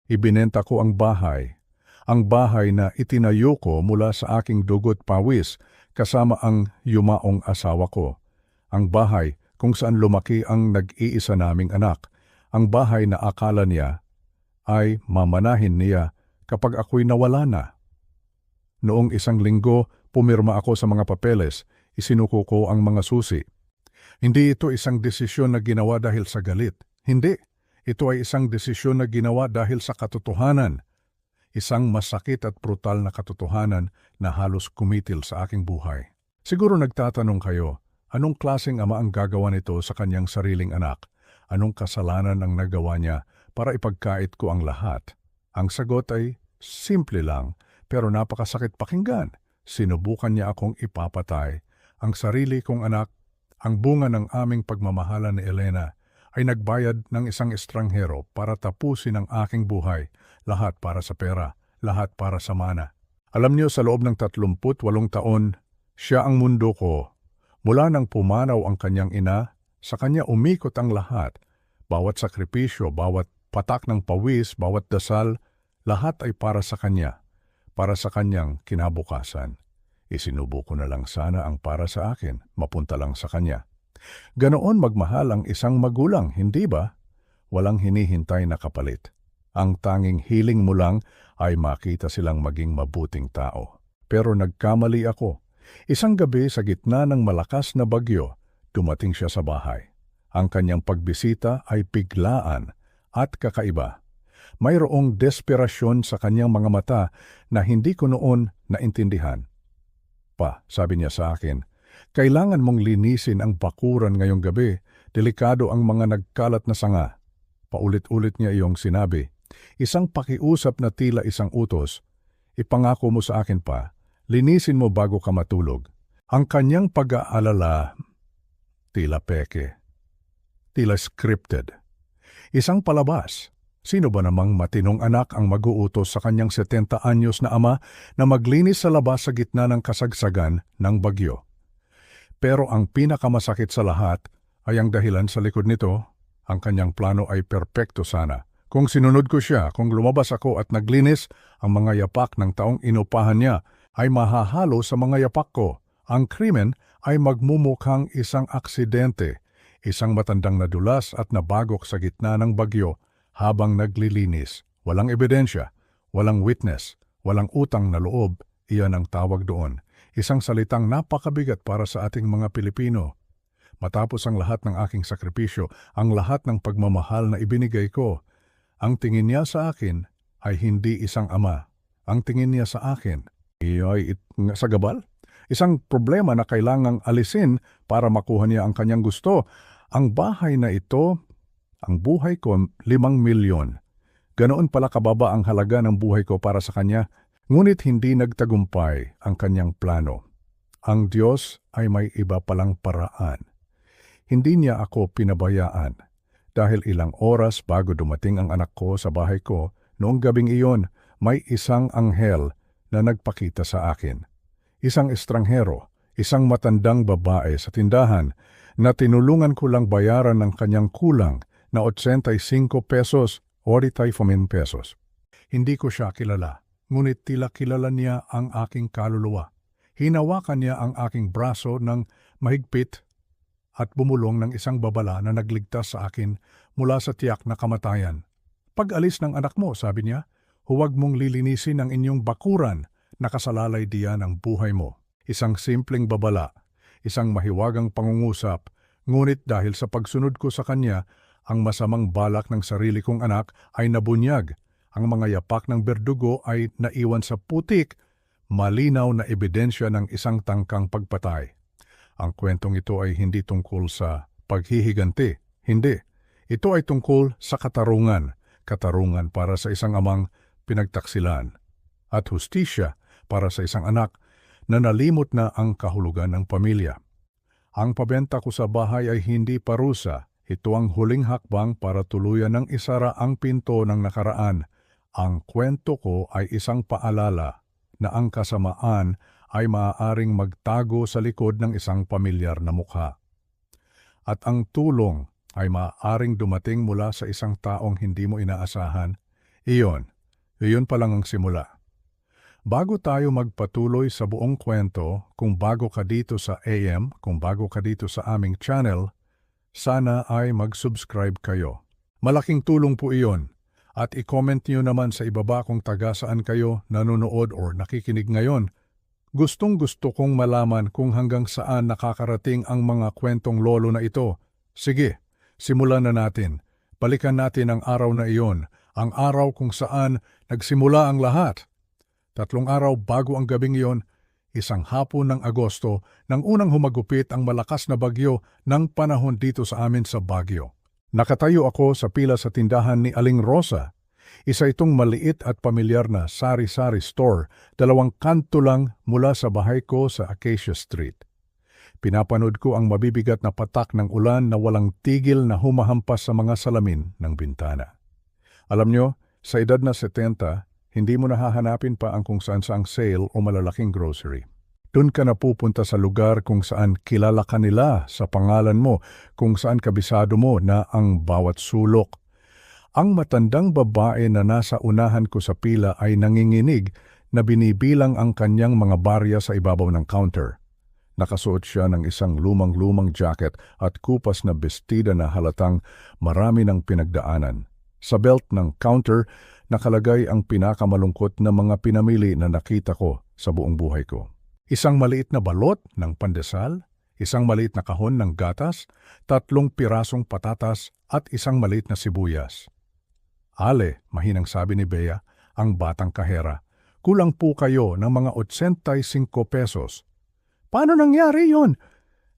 Ibinenta ko ang bahay na itinayo ko mula sa aking dugo't pawis kasama ang yumaong asawa ko. Ang bahay kung saan lumaki ang nag-iisa naming anak. Ang bahay na akala niya ay mamanahin niya kapag ako'y nawala na. Noong isang linggo, pumirma ako sa mga papeles, isinuko ko ang mga susi. Hindi ito isang desisyon na ginawa dahil sa galit. Hindi. Ito ay isang desisyon na ginawa dahil sa katotohanan. Isang masakit at brutal na katotohanan na halos kumitil sa aking buhay. Siguro nagtatanong kayo, anong klaseng ama ang gagawa nito sa kanyang sariling anak? Anong kasalanan ang nagawa niya para ipagkait ko ang lahat? Ang sagot ay simple lang, pero napakasakit pakinggan. Sinubukan niya akong ipapatay. Ang sarili kong anak, ang bunga ng aming pagmamahalan ni Elena, ay nagbayad ng isang estranghero para tapusin ang aking buhay. Lahat para sa pera, lahat para sa mana. Alam niyo, sa loob ng 38 taon, siya ang mundo ko. Mula nang pumanaw ang kanyang ina, sa kanya umikot ang lahat. Bawat sakripisyo, bawat patak ng pawis, bawat dasal, lahat ay para sa kanya. Para sa kanyang kinabukasan. Isinubo ko na lang sana ang para sa akin, mapunta lang sa kanya. Ganoon magmahal ang isang magulang, hindi ba? Walang hinihintay na kapalit. Ang tanging hiling mo lang ay makita silang maging mabuting tao. Pero nagkamali ako. Isang gabi sa gitna ng malakas na bagyo, dumating siya sa bahay. Ang kanyang pagbisita ay biglaan at kakaiba. Mayroong desperasyon sa kanyang mga mata na hindi ko noon naintindihan. Pa, sabi niya sa akin, kailangan mong linisin ang bakuran ngayong gabi. Delikado ang mga nagkalat na sanga. Paulit-ulit niya iyong sinabi. Isang pakiusap na tila isang utos. Ipangako mo sa akin pa, linisin mo bago ka matulog. Ang kanyang pag-aalala, tila peke. Tila scripted. Isang palabas. Sino ba namang matinong anak ang mag-uutos sa kanyang 70 anyos na ama na maglinis sa labas sa gitna ng kasagsagan ng bagyo? Pero ang pinakamasakit sa lahat ay ang dahilan sa likod nito. Ang kanyang plano ay perpekto sana. Kung sinunod ko siya, kung lumabas ako at naglinis, ang mga yapak ng taong inupahan niya ay mahahalo sa mga yapak ko. Ang krimen ay magmumukhang isang aksidente, isang matandang nadulas at nabagok sa gitna ng bagyo habang naglilinis. Walang ebidensya, walang witness, walang utang na loob, iyan ang tawag doon. Isang salitang napakabigat para sa ating mga Pilipino. Matapos ang lahat ng aking sakripisyo, ang lahat ng pagmamahal na ibinigay ko, ang tingin niya sa akin ay hindi isang ama. Ang tingin niya sa akin ay sagabal. Isang problema na kailangang alisin para makuha niya ang kanyang gusto. Ang bahay na ito, ang buhay ko, 5 milyon. Ganoon pala kababa ang halaga ng buhay ko para sa kanya. Ngunit hindi nagtagumpay ang kanyang plano. Ang Diyos ay may iba palang paraan. Hindi niya ako pinabayaan. Dahil ilang oras bago dumating ang anak ko sa bahay ko, noong gabing iyon, may isang anghel na nagpakita sa akin. Isang estranghero, isang matandang babae sa tindahan na tinulungan ko lang bayaran ng kanyang kulang na 85 pesos, 85 pesos. Hindi ko siya kilala. Ngunit tila kilala niya ang aking kaluluwa. Hinawakan niya ang aking braso ng mahigpit at bumulong ng isang babala na nagligtas sa akin mula sa tiyak na kamatayan. Pag-alis ng anak mo, sabi niya, huwag mong lilinisin ang inyong bakuran, nakasalalay diyan ang buhay mo. Isang simpleng babala, isang mahiwagang pangungusap, ngunit dahil sa pagsunod ko sa kanya, ang masamang balak ng sarili kong anak ay nabunyag. Ang mga yapak ng berdugo ay naiwan sa putik, malinaw na ebidensya ng isang tangkang pagpatay. Ang kwentong ito ay hindi tungkol sa paghihiganti. Hindi. Ito ay tungkol sa katarungan. Katarungan para sa isang amang pinagtaksilan. At hustisya para sa isang anak na nalimot na ang kahulugan ng pamilya. Ang pabenta ko sa bahay ay hindi parusa. Ito ang huling hakbang para tuluyan ng isara ang pinto ng nakaraan. Ang kwento ko ay isang paalala na ang kasamaan ay maaaring magtago sa likod ng isang pamilyar na mukha. At ang tulong ay maaaring dumating mula sa isang taong hindi mo inaasahan. Iyon pa lang ang simula. Bago tayo magpatuloy sa buong kwento, kung bago ka dito sa AM, kung bago ka dito sa aming channel, sana ay mag-subscribe kayo. Malaking tulong po iyon. At i-comment nyo naman sa ibaba kung taga saan kayo nanonood or nakikinig ngayon. Gustong-gusto kong malaman kung hanggang saan nakakarating ang mga kwentong lolo na ito. Sige, simulan na natin. Balikan natin ang araw na iyon, ang araw kung saan nagsimula ang lahat. 3 araw bago ang gabing iyon, isang hapon ng Agosto, nang unang humagupit ang malakas na bagyo ng panahon dito sa amin sa Baguio. Nakatayo ako sa pila sa tindahan ni Aling Rosa. Isa itong maliit at pamilyar na sari-sari store, 2 kanto lang mula sa bahay ko sa Acacia Street. Pinapanood ko ang mabibigat na patak ng ulan na walang tigil na humahampas sa mga salamin ng bintana. Alam nyo, sa edad na 70, hindi mo nahahanapin pa ang kung saan-saang sale o malalaking grocery. Doon ka na pupunta sa lugar kung saan kilala ka nila sa pangalan mo, kung saan kabisado mo na ang bawat sulok. Ang matandang babae na nasa unahan ko sa pila ay nanginginig na binibilang ang kanyang mga barya sa ibabaw ng counter. Nakasuot siya ng isang lumang-lumang jacket at kupas na bestida na halatang marami ng pinagdaanan. Sa belt ng counter, nakalagay ang pinakamalungkot na mga pinamili na nakita ko sa buong buhay ko. Isang maliit na balot ng pandesal, isang maliit na kahon ng gatas, 3 pirasong patatas at isang maliit na sibuyas. Ale, mahinang sabi ni Bea, ang batang kahera, kulang po kayo ng mga 85 pesos. Paano nangyari yon?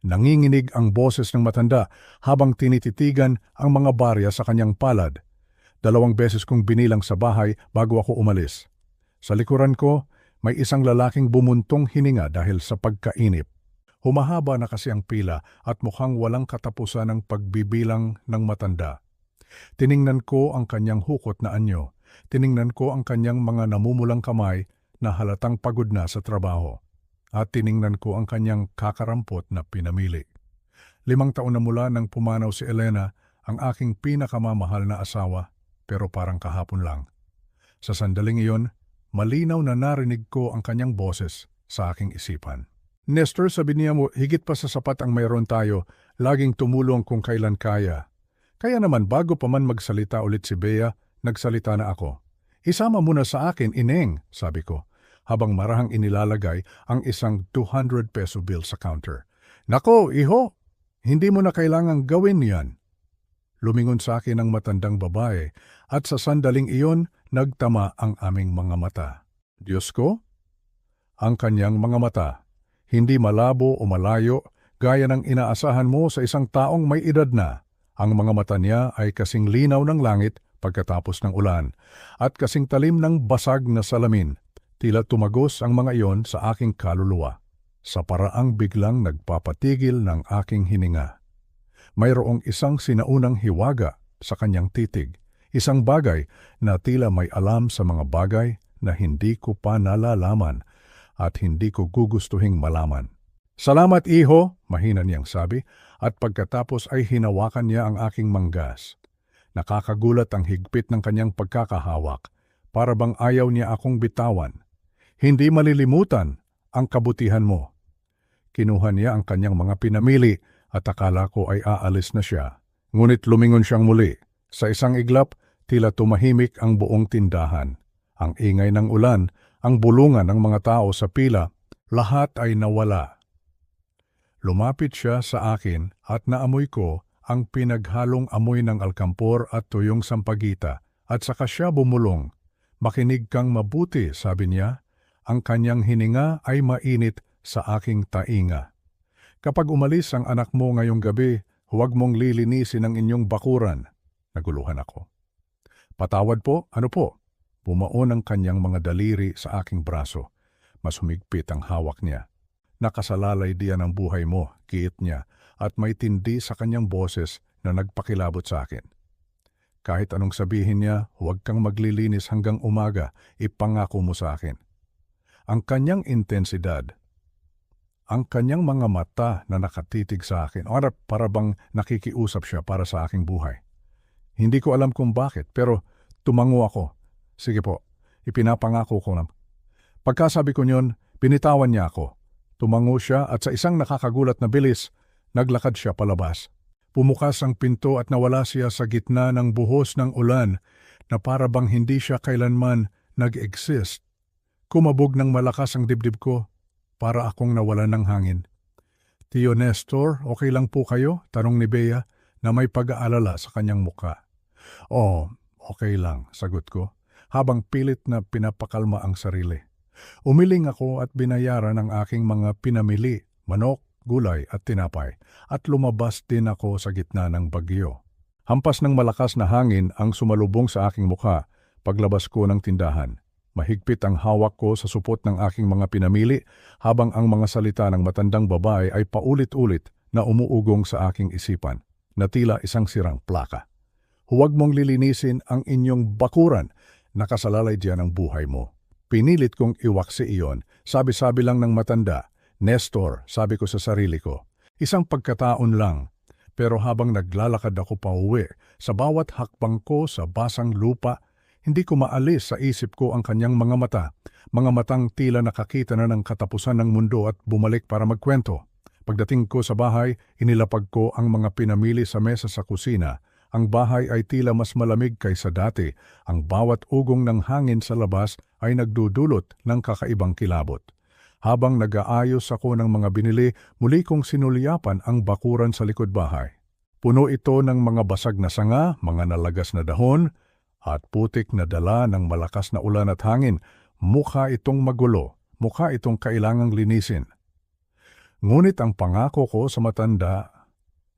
Nanginginig ang boses ng matanda habang tinititigan ang mga barya sa kanyang palad. 2 beses kong binilang sa bahay bago ako umalis. Sa likuran ko, may isang lalaking bumuntong hininga dahil sa pagkainip. Humahaba na kasi ang pila at mukhang walang katapusan ng pagbibilang ng matanda. Tiningnan ko ang kanyang hukot na anyo. Tiningnan ko ang kanyang mga namumulang kamay na halatang pagod na sa trabaho. At tiningnan ko ang kanyang kakarampot na pinamili. 5 taon na mula nang pumanaw si Elena, ang aking pinakamamahal na asawa, pero parang kahapon lang. Sa sandaling iyon, malinaw na narinig ko ang kanyang boses sa aking isipan. Nestor, sabi niya mo, higit pa sa sapat ang mayroon tayo, laging tumulong kung kailan kaya. Kaya naman bago pa man magsalita ulit si Bea, nagsalita na ako. Isama muna sa akin, Ineng, sabi ko, habang marahang inilalagay ang isang 200 peso bill sa counter. Nako, iho, hindi mo na kailangang gawin yan. Lumingon sa akin ang matandang babae at sa sandaling iyon nagtama ang aming mga mata. Diyos ko? Ang kanyang mga mata, hindi malabo o malayo gaya ng inaasahan mo sa isang taong may edad na. Ang mga mata niya ay kasing linaw ng langit pagkatapos ng ulan at kasing talim ng basag na salamin. Tila tumagos ang mga iyon sa aking kaluluwa, sa paraang biglang nagpapatigil ng aking hininga. Mayroong isang sinaunang hiwaga sa kanyang titig, isang bagay na tila may alam sa mga bagay na hindi ko pa nalalaman at hindi ko gugustuhing malaman. Salamat, iho, mahina niyang sabi, at pagkatapos ay hinawakan niya ang aking manggas. Nakakagulat ang higpit ng kanyang pagkakahawak, para bang ayaw niya akong bitawan. Hindi malilimutan ang kabutihan mo. Kinuha niya ang kanyang mga pinamili at akala ko ay aalis na siya. Ngunit lumingon siyang muli. Sa isang iglap, tila tumahimik ang buong tindahan. Ang ingay ng ulan, ang bulungan ng mga tao sa pila, lahat ay nawala. Lumapit siya sa akin at naamoy ko ang pinaghalong amoy ng alkampor at tuyong sampagita at saka siya bumulong. Makinig kang mabuti, sabi niya. Ang kanyang hininga ay mainit sa aking tainga. Kapag umalis ang anak mo ngayong gabi, huwag mong lilinisin ang inyong bakuran. Naguluhan ako. Patawad po, ano po? Bumaon ang kanyang mga daliri sa aking braso. Mas humigpit ang hawak niya. Nakasalalay diyan ang buhay mo, kiit niya, at may tindi sa kanyang boses na nagpakilabot sa akin. Kahit anong sabihin niya, huwag kang maglilinis hanggang umaga, ipangako mo sa akin. Ang kanyang intensidad, ang kanyang mga mata na nakatitig sa akin, para bang nakikiusap siya para sa aking buhay. Hindi ko alam kung bakit, pero tumango ako. Sige po, ipinapangako ko na. Pagkasabi ko niyon, binitawan niya ako. Tumango siya at sa isang nakakagulat na bilis, naglakad siya palabas. Pumukas ang pinto at nawala siya sa gitna ng buhos ng ulan na para bang hindi siya kailanman nag-exist. Kumabog ng malakas ang dibdib ko para akong nawalan ng hangin. Tio Nestor, okay lang po kayo? Tanong ni Bea na may pag-aalala sa kanyang muka. Oh, okay lang, sagot ko, habang pilit na pinapakalma ang sarili. Umiling ako at binayaran ang aking mga pinamili, manok, gulay at tinapay, at lumabas din ako sa gitna ng bagyo. Hampas ng malakas na hangin ang sumalubong sa aking mukha paglabas ko ng tindahan. Mahigpit ang hawak ko sa supot ng aking mga pinamili habang ang mga salita ng matandang babae ay paulit-ulit na umuugong sa aking isipan, na tila isang sirang plaka. Huwag mong lilinisin ang inyong bakuran, nakasalalay diyan ang buhay mo. Pinilit kong iwaksi iyon, sabi-sabi lang ng matanda. Nestor, sabi ko sa sarili ko, isang pagkataon lang. Pero habang naglalakad ako pauwi, sa bawat hakbang ko sa basang lupa, hindi ko maalis sa isip ko ang kanyang mga matang tila nakakita na ng katapusan ng mundo at bumalik para magkwento. Pagdating ko sa bahay, inilapag ko ang mga pinamili sa mesa sa kusina. Ang bahay ay tila mas malamig kaysa dati. Ang bawat ugong ng hangin sa labas ay nagdudulot ng kakaibang kilabot. Habang nag-aayos ako ng mga binili, muli kong sinulyapan ang bakuran sa likod bahay. Puno ito ng mga basag na sanga, mga nalagas na dahon, at putik na dala ng malakas na ulan at hangin. Mukha itong magulo, mukha itong kailangang linisin. Ngunit ang pangako ko sa matanda,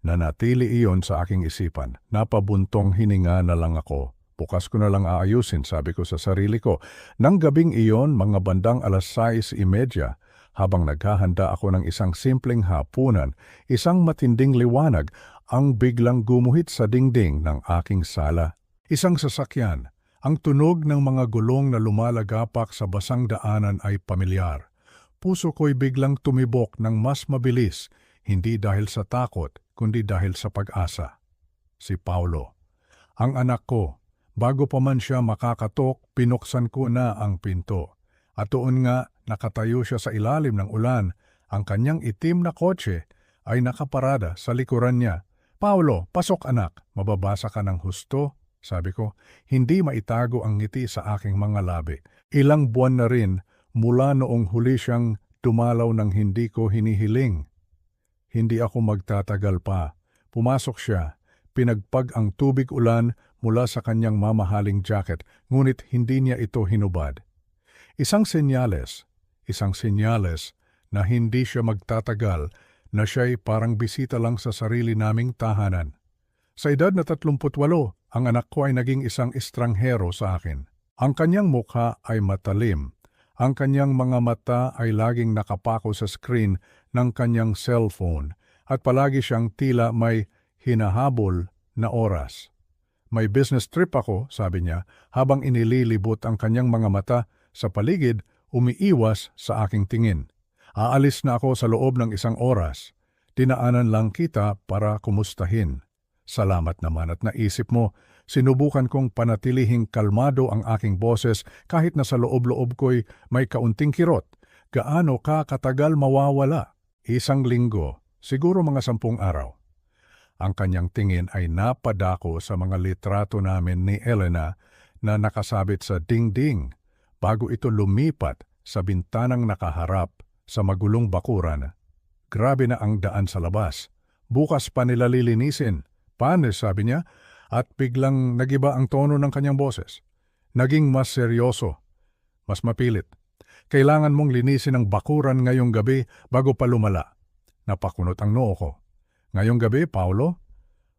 nanatili iyon sa aking isipan. Napabuntong hininga na lang ako. Bukas ko na lang aayusin, sabi ko sa sarili ko. Nang gabing iyon, mga bandang 6:30, habang naghahanda ako ng isang simpleng hapunan, isang matinding liwanag ang biglang gumuhit sa dingding ng aking sala. Isang sasakyan. Ang tunog ng mga gulong na lumalagapak sa basang daanan ay pamilyar. Puso ko'y biglang tumibok ng mas mabilis, hindi dahil sa takot, kundi dahil sa pag-asa. Si Paulo. Ang anak ko. Bago pa man siya makakatok, pinuksan ko na ang pinto. At doon nga, nakatayo siya sa ilalim ng ulan. Ang kanyang itim na kotse ay nakaparada sa likuran niya. Paulo, pasok anak. Mababasa ka ng husto, sabi ko. Hindi maitago ang ngiti sa aking mga labi. Ilang buwan na rin mula noong huli siyang dumalaw ng hindi ko hinihiling. Hindi ako magtatagal pa. Pumasok siya. Pinagpag ang tubig ulan mula sa kanyang mamahaling jacket, ngunit hindi niya ito hinubad. Isang senyales na hindi siya magtatagal, na siya'y parang bisita lang sa sarili naming tahanan. Sa edad na 38, ang anak ko ay naging isang estranghero sa akin. Ang kanyang mukha ay matalim. Ang kanyang mga mata ay laging nakapako sa screen ng kanyang cellphone at palagi siyang tila may hinahabol na oras. May business trip ako, sabi niya, habang inililibot ang kanyang mga mata sa paligid, umiiwas sa aking tingin. Aalis na ako sa loob ng 1 oras. Dinaanan lang kita para kumustahin. Salamat naman at naisip mo, sinubukan kong panatilihing kalmado ang aking boses kahit na sa loob-loob ko'y may kaunting kirot. Gaano ka katagal mawawala? 1 linggo, siguro mga 10 araw. Ang kanyang tingin ay napadako sa mga litrato namin ni Elena na nakasabit sa dingding bago ito lumipat sa bintanang nakaharap sa magulong bakuran. Grabe na ang daan sa labas. Bukas pa nila lilinisin. Panes, sabi niya, at biglang nagiba ang tono ng kanyang boses. Naging mas seryoso, mas mapilit. Kailangan mong linisin ang bakuran ngayong gabi bago pa lumala. Napakunot ang noo ko. Ngayong gabi, Paulo?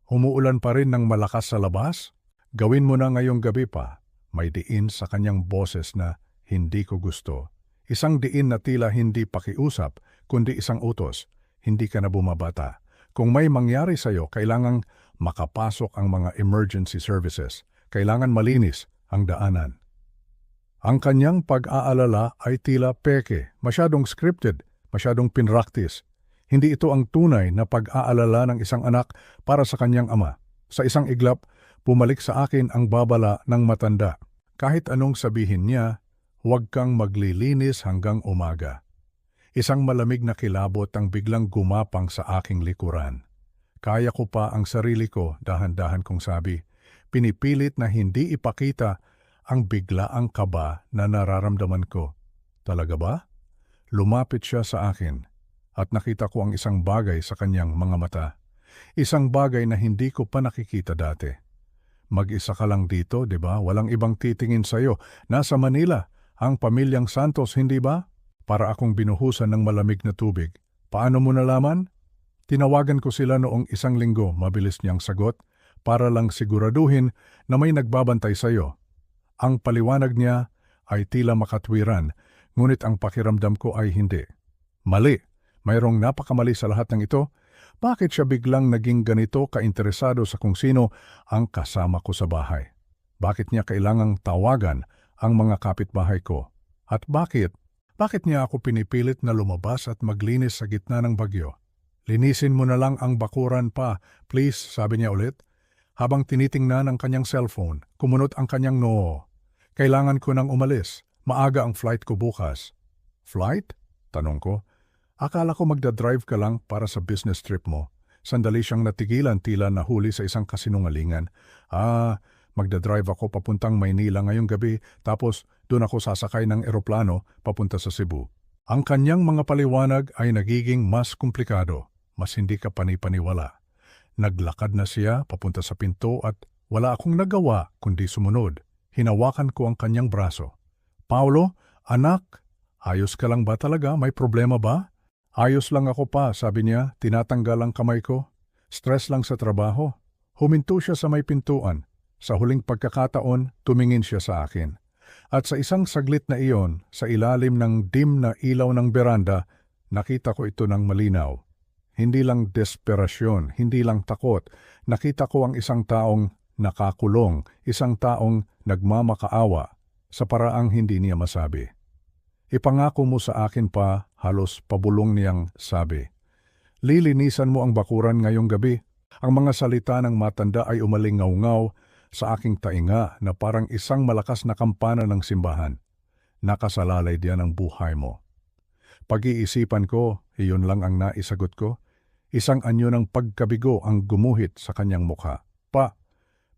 Umuulan pa rin ng malakas sa labas? Gawin mo na ngayong gabi pa. May diin sa kanyang boses na hindi ko gusto. Isang diin na tila hindi pakiusap, kundi isang utos. Hindi ka na bumabata. Kung may mangyari sa'yo, kailangang makapasok ang mga emergency services. Kailangan malinis ang daanan. Ang kanyang pag-aalala ay tila peke, masyadong scripted, masyadong pinraktis. Hindi ito ang tunay na pag-aalala ng isang anak para sa kanyang ama. Sa isang iglap, bumalik sa akin ang babala ng matanda. Kahit anong sabihin niya, huwag kang maglilinis hanggang umaga. Isang malamig na kilabot ang biglang gumapang sa aking likuran. Kaya ko pa ang sarili ko, dahan-dahan kong sabi. Pinipilit na hindi ipakita ang biglaang kaba na nararamdaman ko. Talaga ba? Lumapit siya sa akin at nakita ko ang isang bagay sa kanyang mga mata. Isang bagay na hindi ko pa nakikita dati. Mag-isa ka lang dito, di ba? Walang ibang titingin sa'yo. Nasa Manila, ang pamilyang Santos, hindi ba? Para akong binuhusan ng malamig na tubig. Paano mo nalaman? Tinawagan ko sila noong 1 linggo, mabilis niyang sagot, para lang siguraduhin na may nagbabantay sa'yo. Ang paliwanag niya ay tila makatwiran, ngunit ang pakiramdam ko ay hindi. Mali. Mayroong napakamali sa lahat ng ito. Bakit siya biglang naging ganito kainteresado sa kung sino ang kasama ko sa bahay? Bakit niya kailangang tawagan ang mga kapitbahay ko? At bakit niya ako pinipilit na lumabas at maglinis sa gitna ng bagyo? Linisin mo na lang ang bakuran pa, please, sabi niya ulit. Habang tinitingnan ang kanyang cellphone, kumunot ang kanyang noo. Kailangan ko nang umalis. Maaga ang flight ko bukas. Flight? Tanong ko. Akala ko magdadrive ka lang para sa business trip mo. Sandali siyang natigilan, tila nahuli sa isang kasinungalingan. Magdadrive ako papuntang Maynila ngayong gabi, tapos doon ako sasakay ng eroplano papunta sa Cebu. Ang kanyang mga paliwanag ay nagiging mas komplikado, mas hindi ka panipaniwala. Naglakad na siya papunta sa pinto at wala akong nagawa kundi sumunod. Hinawakan ko ang kanyang braso. Paulo, anak, ayos ka lang ba talaga? May problema ba? Ayos lang ako pa, sabi niya, tinatanggal ang kamay ko. Stress lang sa trabaho. Huminto siya sa may pintuan. Sa huling pagkakataon, tumingin siya sa akin. At sa isang saglit na iyon, sa ilalim ng dim na ilaw ng beranda, nakita ko ito ng malinaw. Hindi lang desperasyon, hindi lang takot. Nakita ko ang isang taong nakakulong, isang taong nagmamakaawa sa paraang hindi niya masabi. Ipangako mo sa akin pa, halos pabulong niyang sabi. Lilinisan mo ang bakuran ngayong gabi. Ang mga salita ng matanda ay umalingaw-ngaw sa aking tainga na parang isang malakas na kampana ng simbahan. Nakasalalay diyan ang buhay mo. Pag-iisipan ko, iyon lang ang naisagot ko. Isang anyo ng pagkabigo ang gumuhit sa kanyang mukha. Pa,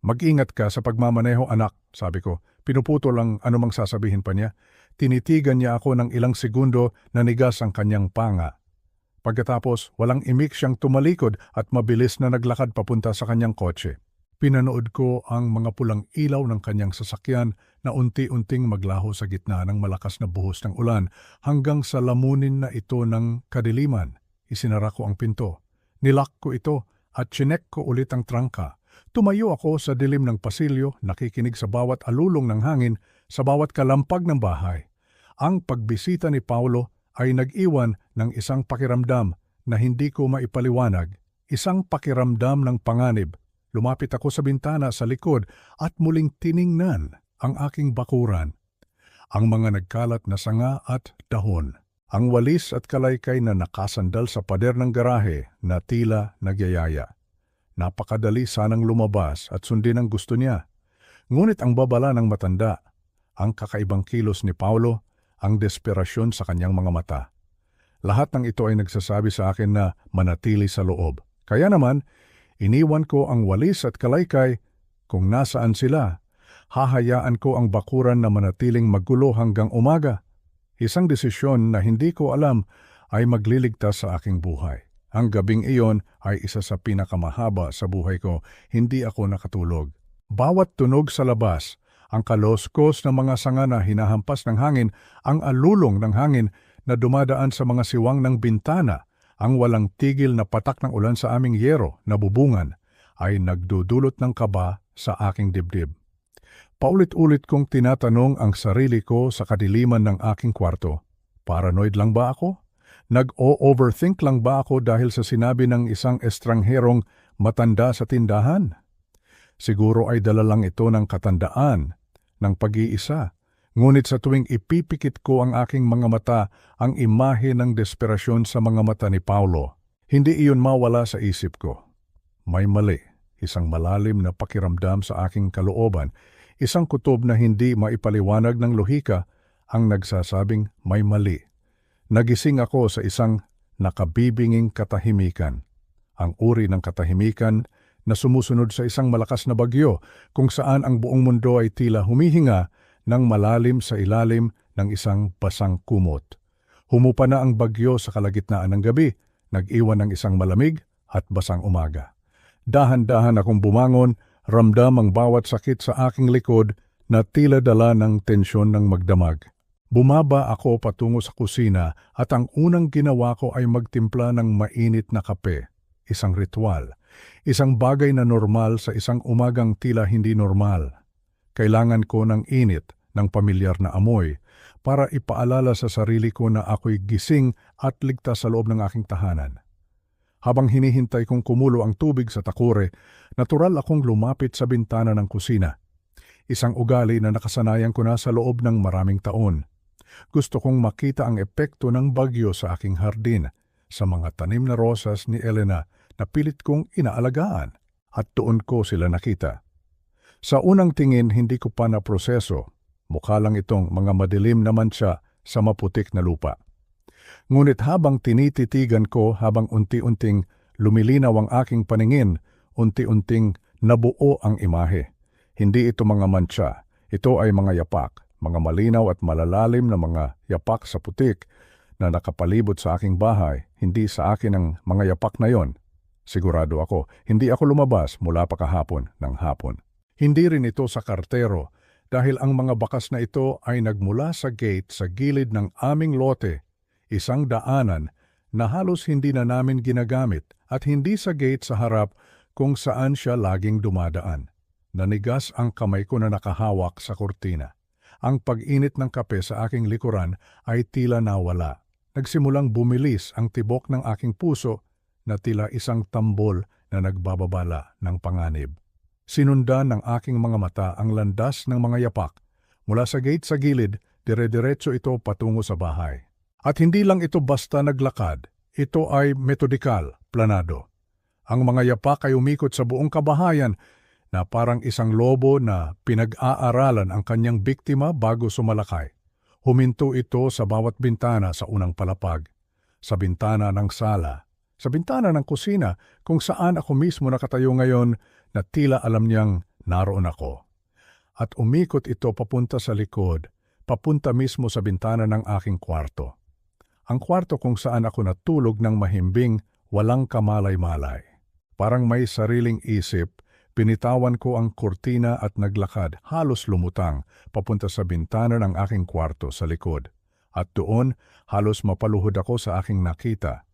mag-ingat ka sa pagmamaneho, anak, sabi ko. Pinuputo lang anumang sasabihin pa niya. Tinitigan niya ako ng ilang segundo na nigas ang kanyang panga. Pagkatapos, walang imik siyang tumalikod at mabilis na naglakad papunta sa kanyang kotse. Pinanood ko ang mga pulang ilaw ng kanyang sasakyan na unti-unting maglaho sa gitna ng malakas na buhos ng ulan hanggang sa lamunin na ito ng kadiliman. Isinara ko ang pinto. Nilock ko ito at chinek ko ulit ang trangka. Tumayo ako sa dilim ng pasilyo, nakikinig sa bawat alulong ng hangin, sa bawat kalampag ng bahay. Ang pagbisita ni Paulo ay nag-iwan ng isang pakiramdam na hindi ko maipaliwanag, isang pakiramdam ng panganib. Lumapit ako sa bintana sa likod at muling tiningnan ang aking bakuran. Ang mga nagkalat na sanga at dahon. Ang walis at kalaykay na nakasandal sa pader ng garahe na tila nagyayaya. Napakadali sanang lumabas at sundin ang gusto niya. Ngunit ang babala ng matanda, ang kakaibang kilos ni Paulo, ang desperasyon sa kanyang mga mata. Lahat ng ito ay nagsasabi sa akin na manatili sa loob. Kaya naman, iniwan ko ang walis at kalaykay kung nasaan sila. Hahayaan ko ang bakuran na manatiling magulo hanggang umaga. Isang desisyon na hindi ko alam ay magliligtas sa aking buhay. Ang gabing iyon ay isa sa pinakamahaba sa buhay ko. Hindi ako nakatulog. Bawat tunog sa labas, ang kaloskos ng mga sanga na hinahampas ng hangin, ang alulong ng hangin na dumadaan sa mga siwang ng bintana, ang walang tigil na patak ng ulan sa aming yero na bubungan, ay nagdudulot ng kaba sa aking dibdib. Paulit-ulit kong tinatanong ang sarili ko sa kadiliman ng aking kwarto. Paranoid lang ba ako? Nag-o-overthink lang ba ako dahil sa sinabi ng isang estrangherong matanda sa tindahan? Siguro ay dala lang ito ng katandaan, ng pag-iisa. Ngunit sa tuwing ipipikit ko ang aking mga mata, ang imahe ng desperasyon sa mga mata ni Paulo, hindi iyon mawala sa isip ko. May mali, isang malalim na pakiramdam sa aking kalooban. Isang kutob na hindi maipaliwanag ng lohika ang nagsasabing may mali. Nagising ako sa isang nakabibinging katahimikan. Ang uri ng katahimikan na sumusunod sa isang malakas na bagyo kung saan ang buong mundo ay tila humihinga ng malalim sa ilalim ng isang basang kumot. Humupa na ang bagyo sa kalagitnaan ng gabi, nag-iwan ng isang malamig at basang umaga. Dahan-dahan akong bumangon, ramdam ang bawat sakit sa aking likod na tila dala ng tensyon ng magdamag. Bumaba ako patungo sa kusina at ang unang ginawa ko ay magtimpla ng mainit na kape. Isang ritual. Isang bagay na normal sa isang umagang tila hindi normal. Kailangan ko ng init, ng pamilyar na amoy, para ipaalala sa sarili ko na ako'y gising at ligtas sa loob ng aking tahanan. Habang hinihintay kong kumulo ang tubig sa takure, natural akong lumapit sa bintana ng kusina. Isang ugali na nakasanayan ko na sa loob ng maraming taon. Gusto kong makita ang epekto ng bagyo sa aking hardin, sa mga tanim na rosas ni Elena na pilit kong inaalagaan, at doon ko sila nakita. Sa unang tingin hindi ko pa naproseso, mukha lang itong mga madilim na mancha sa maputik na lupa. Ngunit habang tinititigan ko, habang unti-unting lumilinaw ang aking paningin, unti-unting nabuo ang imahe. Hindi ito mga mancha, ito ay mga yapak. Mga malinaw at malalalim na mga yapak sa putik na nakapalibot sa aking bahay, hindi sa akin ang mga yapak na yon. Sigurado ako, hindi ako lumabas mula pa kahapon ng hapon. Hindi rin ito sa kartero dahil ang mga bakas na ito ay nagmula sa gate sa gilid ng aming lote, isang daanan na halos hindi na namin ginagamit at hindi sa gate sa harap kung saan siya laging dumadaan. Nanigas ang kamay ko na nakahawak sa kurtina. Ang pag-init ng kape sa aking likuran ay tila nawala. Nagsimulang bumilis ang tibok ng aking puso na tila isang tambol na nagbababala ng panganib. Sinundan ng aking mga mata ang landas ng mga yapak. Mula sa gate sa gilid, dire-diretso ito patungo sa bahay. At hindi lang ito basta naglakad, ito ay metodikal, planado. Ang mga yapak ay umikot sa buong kabahayan na parang isang lobo na pinag-aaralan ang kanyang biktima bago sumalakay. Huminto ito sa bawat bintana sa unang palapag, sa bintana ng sala, sa bintana ng kusina kung saan ako mismo nakatayo ngayon na tila alam niyang naroon ako. At umikot ito papunta sa likod, papunta mismo sa bintana ng aking kwarto. Ang kwarto kung saan ako natulog ng mahimbing, walang kamalay-malay. Parang may sariling isip. Pinitawan ko ang kurtina at naglakad, halos lumutang, papunta sa bintana ng aking kwarto sa likod. At doon, halos mapaluhod ako sa aking nakita.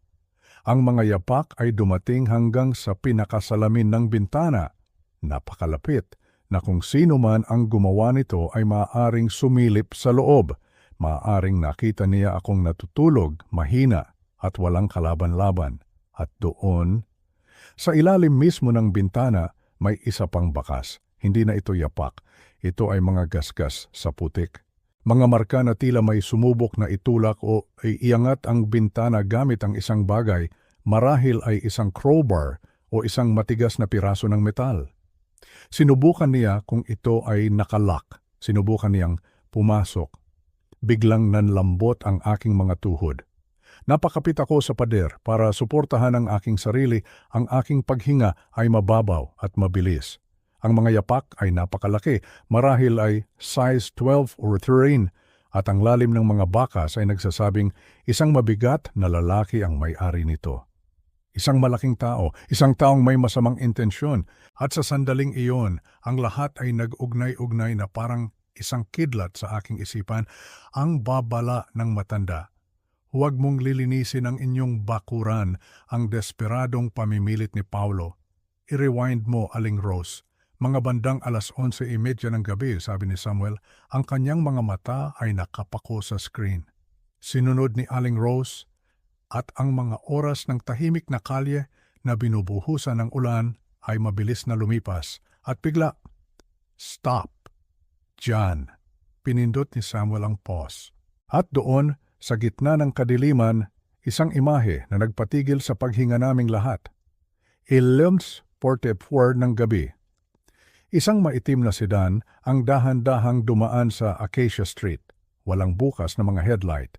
Ang mga yapak ay dumating hanggang sa pinakasalamin ng bintana. Napakalapit na kung sino man ang gumawa nito ay maaaring sumilip sa loob. Maaaring nakita niya akong natutulog, mahina at walang kalaban-laban. At doon, sa ilalim mismo ng bintana, may isa pang bakas. Hindi na ito yapak. Ito ay mga gasgas sa putik. Mga marka na tila may sumubok na itulak o iangat ang bintana gamit ang isang bagay, marahil ay isang crowbar o isang matigas na piraso ng metal. Sinubukan niya kung ito ay nakalock. Sinubukan niyang pumasok. Biglang nanlambot ang aking mga tuhod. Napakapit ako sa pader para suportahan ang aking sarili, ang aking paghinga ay mababaw at mabilis. Ang mga yapak ay napakalaki, marahil ay size 12 or 13, at ang lalim ng mga bakas ay nagsasabing isang mabigat na lalaki ang may-ari nito. Isang malaking tao, isang taong may masamang intensyon, at sa sandaling iyon, ang lahat ay nag-ugnay-ugnay na parang isang kidlat sa aking isipan, ang babala ng matanda. Huwag mong lilinisin ang inyong bakuran, ang desperadong pamimilit ni Paulo. I-rewind mo, Aling Rose. Mga bandang 11:30 ng gabi, sabi ni Samuel, ang kanyang mga mata ay nakapako sa screen. Sinunod ni Aling Rose, at ang mga oras ng tahimik na kalye na binubuhusan ng ulan ay mabilis na lumipas. At bigla, stop. Diyan. Pinindot ni Samuel ang pause. At doon, sa gitna ng kadiliman, isang imahe na nagpatigil sa paghinga naming lahat. 11:44 ng gabi. Isang maitim na sedan ang dahan-dahang dumaan sa Acacia Street. Walang bukas na mga headlight.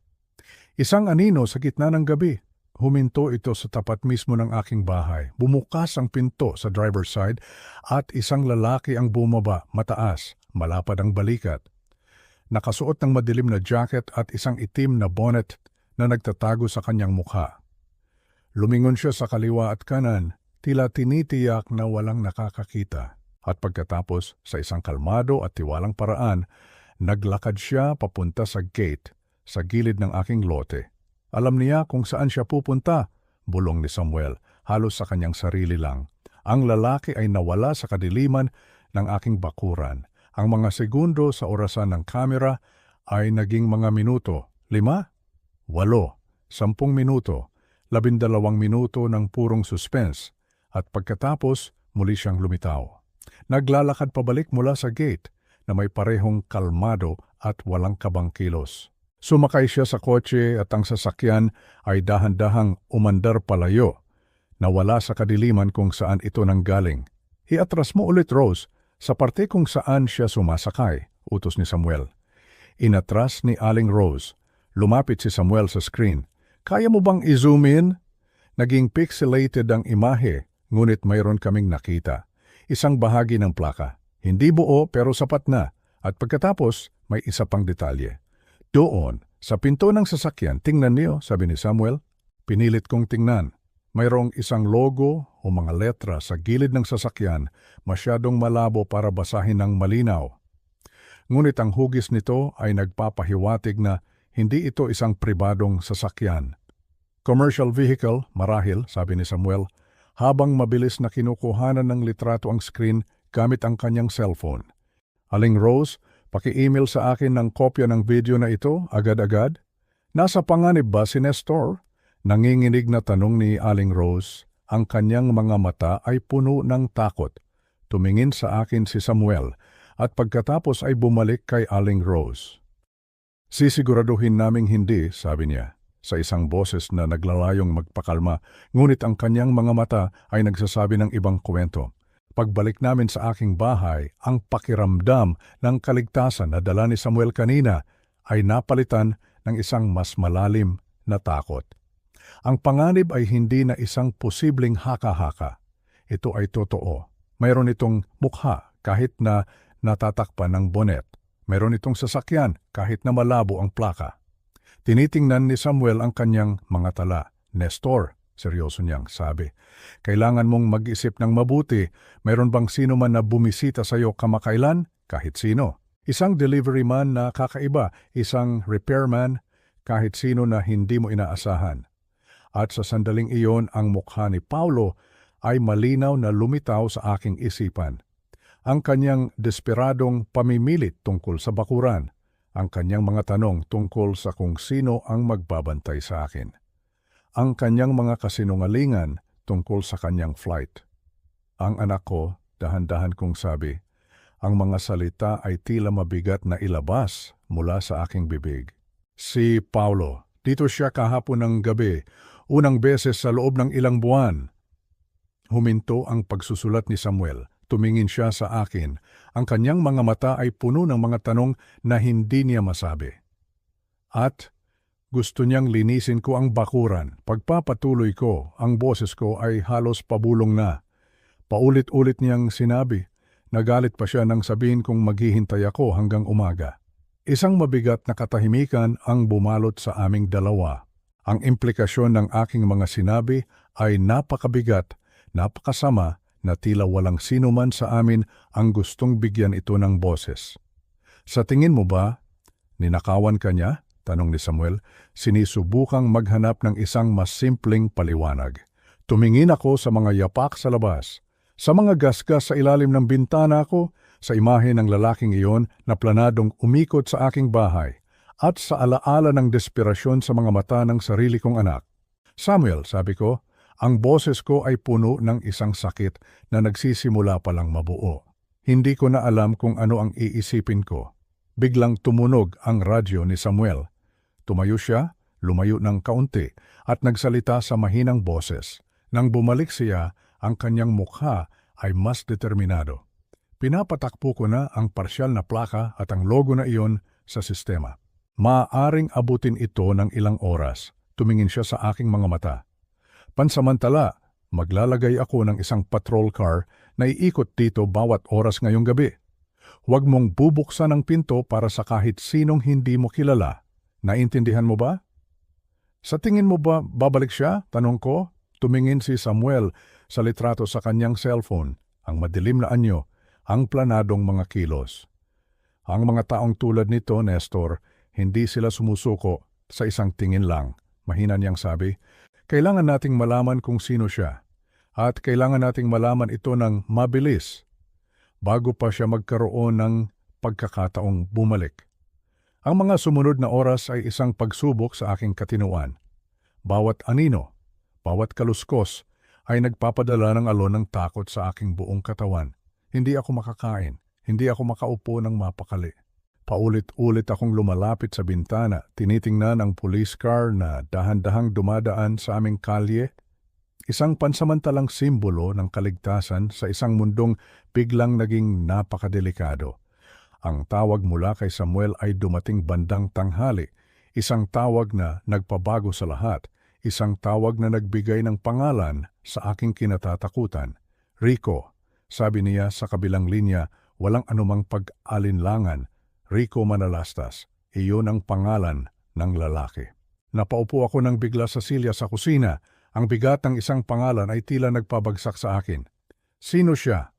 Isang anino sa gitna ng gabi. Huminto ito sa tapat mismo ng aking bahay. Bumukas ang pinto sa driver's side at isang lalaki ang bumaba, mataas, malapad ang balikat. Nakasuot ng madilim na jacket at isang itim na bonnet na nagtatago sa kanyang mukha. Lumingon siya sa kaliwa at kanan, tila tinitiyak na walang nakakakita. At pagkatapos, sa isang kalmado at tiwalang paraan, naglakad siya papunta sa gate sa gilid ng aking lote. Alam niya kung saan siya pupunta, bulong ni Samuel, halos sa kanyang sarili lang. Ang lalaki ay nawala sa kadiliman ng aking bakuran. Ang mga segundo sa orasan ng kamera ay naging mga minuto, 5, 8, 10 minuto, 12 minuto ng purong suspense, at pagkatapos muli siyang lumitaw. Naglalakad pabalik mula sa gate na may parehong kalmado at walang kabang kilos. Sumakay siya sa kotse at ang sasakyan ay dahan-dahang umandar palayo, nawala sa kadiliman kung saan ito nanggaling. Iatras mo ulit, Rose, sa parte kung saan siya sumasakay, utos ni Samuel. Inatras ni Aling Rose. Lumapit si Samuel sa screen. Kaya mo bang i-zoom in? Naging pixelated ang imahe, ngunit mayroon kaming nakita. Isang bahagi ng plaka. Hindi buo pero sapat na. At pagkatapos, may isa pang detalye. Doon, sa pinto ng sasakyan, tingnan niyo, sabi ni Samuel. Pinilit kong tingnan. Mayroong isang logo o mga letra sa gilid ng sasakyan, masyadong malabo para basahin ng malinaw. Ngunit ang hugis nito ay nagpapahiwatig na hindi ito isang pribadong sasakyan. Commercial vehicle, marahil, sabi ni Samuel, habang mabilis na kinukuhanan ng litrato ang screen gamit ang kanyang cellphone. Aling Rose, paki-email sa akin ng kopya ng video na ito, agad-agad. Nasa panganib ba si Nestor? Nanginginig na tanong ni Aling Rose. Ang kanyang mga mata ay puno ng takot. Tumingin sa akin si Samuel at pagkatapos ay bumalik kay Aling Rose. Sisiguraduhin naming hindi, sabi niya, sa isang boses na naglalayong magpakalma, ngunit ang kanyang mga mata ay nagsasabi ng ibang kwento. Pagbalik namin sa aking bahay, ang pakiramdam ng kaligtasan na dala ni Samuel kanina ay napalitan ng isang mas malalim na takot. Ang panganib ay hindi na isang posibleng haka-haka. Ito ay totoo. Mayroon itong mukha kahit na natatakpan ng bonet. Mayroon itong sasakyan kahit na malabo ang plaka. Tinitingnan ni Samuel ang kanyang mga tala. Nestor, seryoso niyang sabi, kailangan mong mag-isip ng mabuti. Mayroon bang sino man na bumisita sa iyo kamakailan? Kahit sino. Isang delivery man na kakaiba, isang repairman, kahit sino na hindi mo inaasahan. At sa sandaling iyon, ang mukha ni Paulo ay malinaw na lumitaw sa aking isipan. Ang kanyang desperadong pamimilit tungkol sa bakuran, ang kanyang mga tanong tungkol sa kung sino ang magbabantay sa akin. Ang kanyang mga kasinungalingan tungkol sa kanyang flight. Ang anak ko, dahan-dahan kong sabi, ang mga salita ay tila mabigat na ilabas mula sa aking bibig. Si Paulo, dito siya kahapon ng gabi, unang beses sa loob ng ilang buwan. Huminto ang pagsusulat ni Samuel. Tumingin siya sa akin. Ang kanyang mga mata ay puno ng mga tanong na hindi niya masabi. At gusto niyang linisin ko ang bakuran. Pagpapatuloy ko, ang boses ko ay halos pabulong na. Paulit-ulit niyang sinabi. Nagalit pa siya nang sabihin kong maghihintay ako hanggang umaga. Isang mabigat na katahimikan ang bumalot sa aming dalawa. Ang implikasyon ng aking mga sinabi ay napakabigat, napakasama, na tila walang sino man sa amin ang gustong bigyan ito ng boses. Sa tingin mo ba, ninakawan ka niya? Tanong ni Samuel. Sinisubukang maghanap ng isang mas simpleng paliwanag. Tumingin ako sa mga yapak sa labas, sa mga gasgas sa ilalim ng bintana ko, sa imahe ng lalaking iyon na planadong umikot sa aking bahay, at sa alaala ng desperasyon sa mga mata ng sarili kong anak. Samuel, sabi ko, ang boses ko ay puno ng isang sakit na nagsisimula palang mabuo. Hindi ko na alam kung ano ang iisipin ko. Biglang tumunog ang radyo ni Samuel. Tumayo siya, lumayo ng kaunti, at nagsalita sa mahinang boses. Nang bumalik siya, ang kanyang mukha ay mas determinado. Pinapatakbo ko na ang parsyal na plaka at ang logo na iyon sa sistema. Maaaring abutin ito ng ilang oras. Tumingin siya sa aking mga mata. Pansamantala, maglalagay ako ng isang patrol car na iikot dito bawat oras ngayong gabi. Huwag mong bubuksan ang pinto para sa kahit sinong hindi mo kilala. Naintindihan mo ba? Sa tingin mo ba babalik siya? Tanong ko. Tumingin si Samuel sa litrato sa kanyang cellphone, ang madilim na anyo, ang planadong mga kilos. Ang mga taong tulad nito, Nestor, hindi sila sumusuko sa isang tingin lang. Mahina niyang sabi, kailangan nating malaman kung sino siya. At kailangan nating malaman ito ng mabilis bago pa siya magkaroon ng pagkakataong bumalik. Ang mga sumunod na oras ay isang pagsubok sa aking katinuan. Bawat anino, bawat kaluskos ay nagpapadala ng alon ng takot sa aking buong katawan. Hindi ako makakain, hindi ako makaupo ng mapakali. Paulit-ulit akong lumalapit sa bintana, tinitingnan ang police car na dahan-dahang dumadaan sa aming kalye. Isang pansamantalang simbolo ng kaligtasan sa isang mundong biglang naging napakadelikado. Ang tawag mula kay Samuel ay dumating bandang tanghali, isang tawag na nagpabago sa lahat, isang tawag na nagbigay ng pangalan sa aking kinatatakutan. Rico, sabi niya sa kabilang linya, walang anumang pag-alinlangan. Rico Manalastas, iyon ang pangalan ng lalaki. Napaupo ako ng bigla sa silya sa kusina. Ang bigat ng isang pangalan ay tila nagpabagsak sa akin. Sino siya?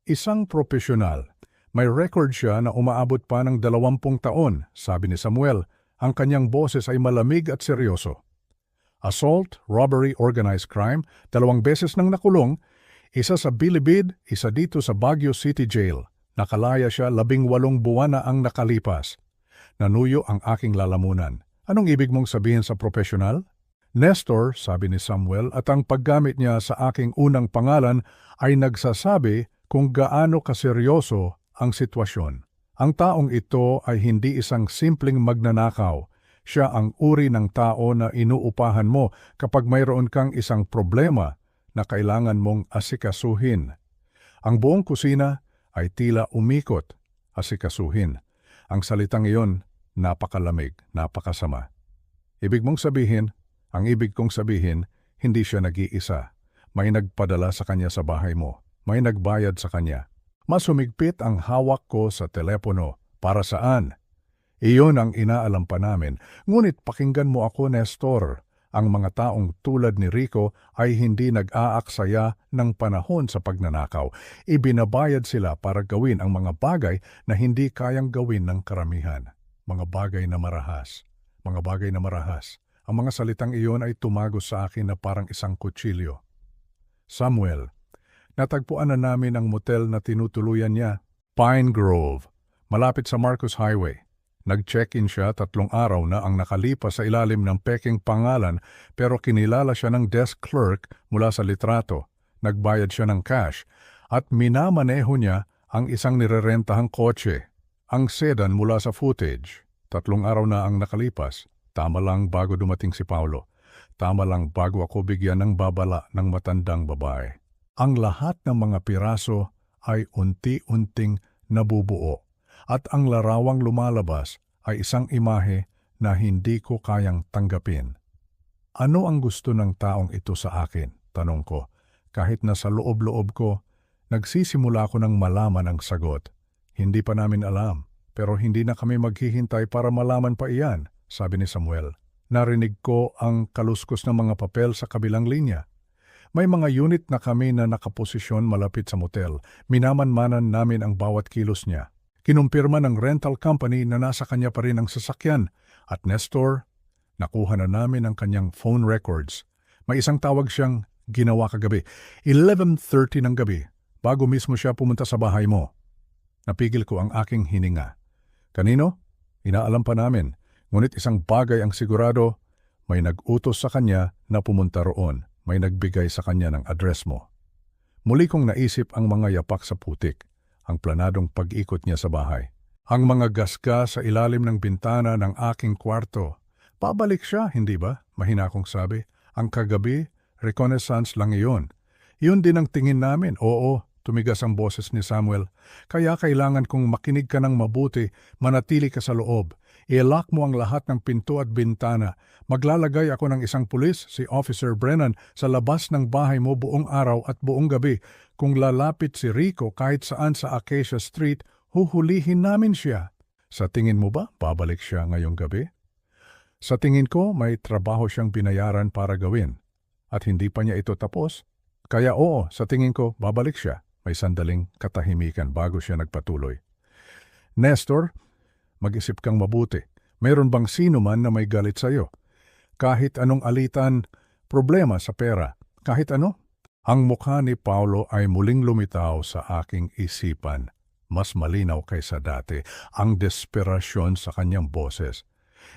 Isang profesional. May record siya na umaabot pa ng 20 taon, sabi ni Samuel. Ang kanyang boses ay malamig at seryoso. Assault, robbery, organized crime, 2 beses nang nakulong, isa sa Bilibid, isa dito sa Baguio City Jail. Nakalaya siya 18 buwan na ang nakalipas. Nanuyo ang aking lalamunan. Anong ibig mong sabihin sa profesional? Nestor, sabi ni Samuel, at ang paggamit niya sa aking unang pangalan ay nagsasabi kung gaano kaseryoso ang sitwasyon. Ang taong ito ay hindi isang simpleng magnanakaw. Siya ang uri ng tao na inuupahan mo kapag mayroon kang isang problema na kailangan mong asikasuhin. Ang buong kusina ay tila umikot, asikasuhin. Ang salitang iyon, napakalamig, napakasama. Ang ibig kong sabihin, hindi siya nag-iisa. May nagpadala sa kanya sa bahay mo. May nagbayad sa kanya. Mas humigpit ang hawak ko sa telepono. Para saan? Iyon ang inaalam pa namin. Ngunit pakinggan mo ako, Nestor. Ang mga taong tulad ni Rico ay hindi nag-aaksaya ng panahon sa pagnanakaw. Ibinabayad sila para gawin ang mga bagay na hindi kayang gawin ng karamihan. Mga bagay na marahas. Mga bagay na marahas. Ang mga salitang iyon ay tumagos sa akin na parang isang kutsilyo. Samuel, natagpuan na namin ang motel na tinutuluyan niya. Pine Grove, malapit sa Marcos Highway. Nag-check-in siya 3 araw na ang nakalipas sa ilalim ng peking pangalan pero kinilala siya ng desk clerk mula sa litrato. Nagbayad siya ng cash at minamaneho niya ang isang nirerentahang kotse. Ang sedan mula sa footage. 3 araw na ang nakalipas. Tama lang bago dumating si Paulo. Tama lang bago ako bigyan ng babala ng matandang babae. Ang lahat ng mga piraso ay unti-unting nabubuo. At ang larawang lumalabas ay isang imahe na hindi ko kayang tanggapin. Ano ang gusto ng taong ito sa akin? Tanong ko. Kahit na sa loob-loob ko, nagsisimula ko ng malaman ang sagot. Hindi pa namin alam, pero hindi na kami maghihintay para malaman pa iyan, sabi ni Samuel. Narinig ko ang kaluskos ng mga papel sa kabilang linya. May mga unit na kami na nakaposisyon malapit sa motel. Minamanmanan namin ang bawat kilos niya. Kinumpirma ng rental company na nasa kanya pa rin ang sasakyan at Nestor, nakuha na namin ang kanyang phone records. May isang tawag siyang ginawa kagabi, 11:30 ng gabi, bago mismo siya pumunta sa bahay mo. Napigil ko ang aking hininga. Kanino? Inaalam pa namin, ngunit isang bagay ang sigurado, may nag-utos sa kanya na pumunta roon, may nagbigay sa kanya ng address mo. Muli kong naisip ang mga yapak sa putik. Ang planadong pag-ikot niya sa bahay. Ang mga gasgas sa ilalim ng bintana ng aking kwarto. Pabalik siya, hindi ba? Mahina kong sabi. Ang kagabi, reconnaissance lang iyon. Yun din ang tingin namin. Oo, Tumigas ang boses ni Samuel. Kaya kailangan kong makinig ka ng mabuti, manatili ka sa loob. I-lock mo ang lahat ng pinto at bintana. Maglalagay ako ng isang pulis, si Officer Brennan, sa labas ng bahay mo buong araw at buong gabi. Kung lalapit si Rico kahit saan sa Acacia Street, huhulihin namin siya. Sa tingin mo ba, babalik siya ngayong gabi? Sa tingin ko, may trabaho siyang binayaran para gawin. At hindi pa niya ito tapos. Kaya oo, sa tingin ko, babalik siya. May sandaling katahimikan bago siya nagpatuloy. Nestor, mag-isip kang mabuti. Mayroon bang sino man na may galit sa iyo? Kahit anong alitan, problema sa pera, kahit ano? Ang mukha ni Paulo ay muling lumitaw sa aking isipan. Mas malinaw kaysa dati ang desperasyon sa kanyang boses.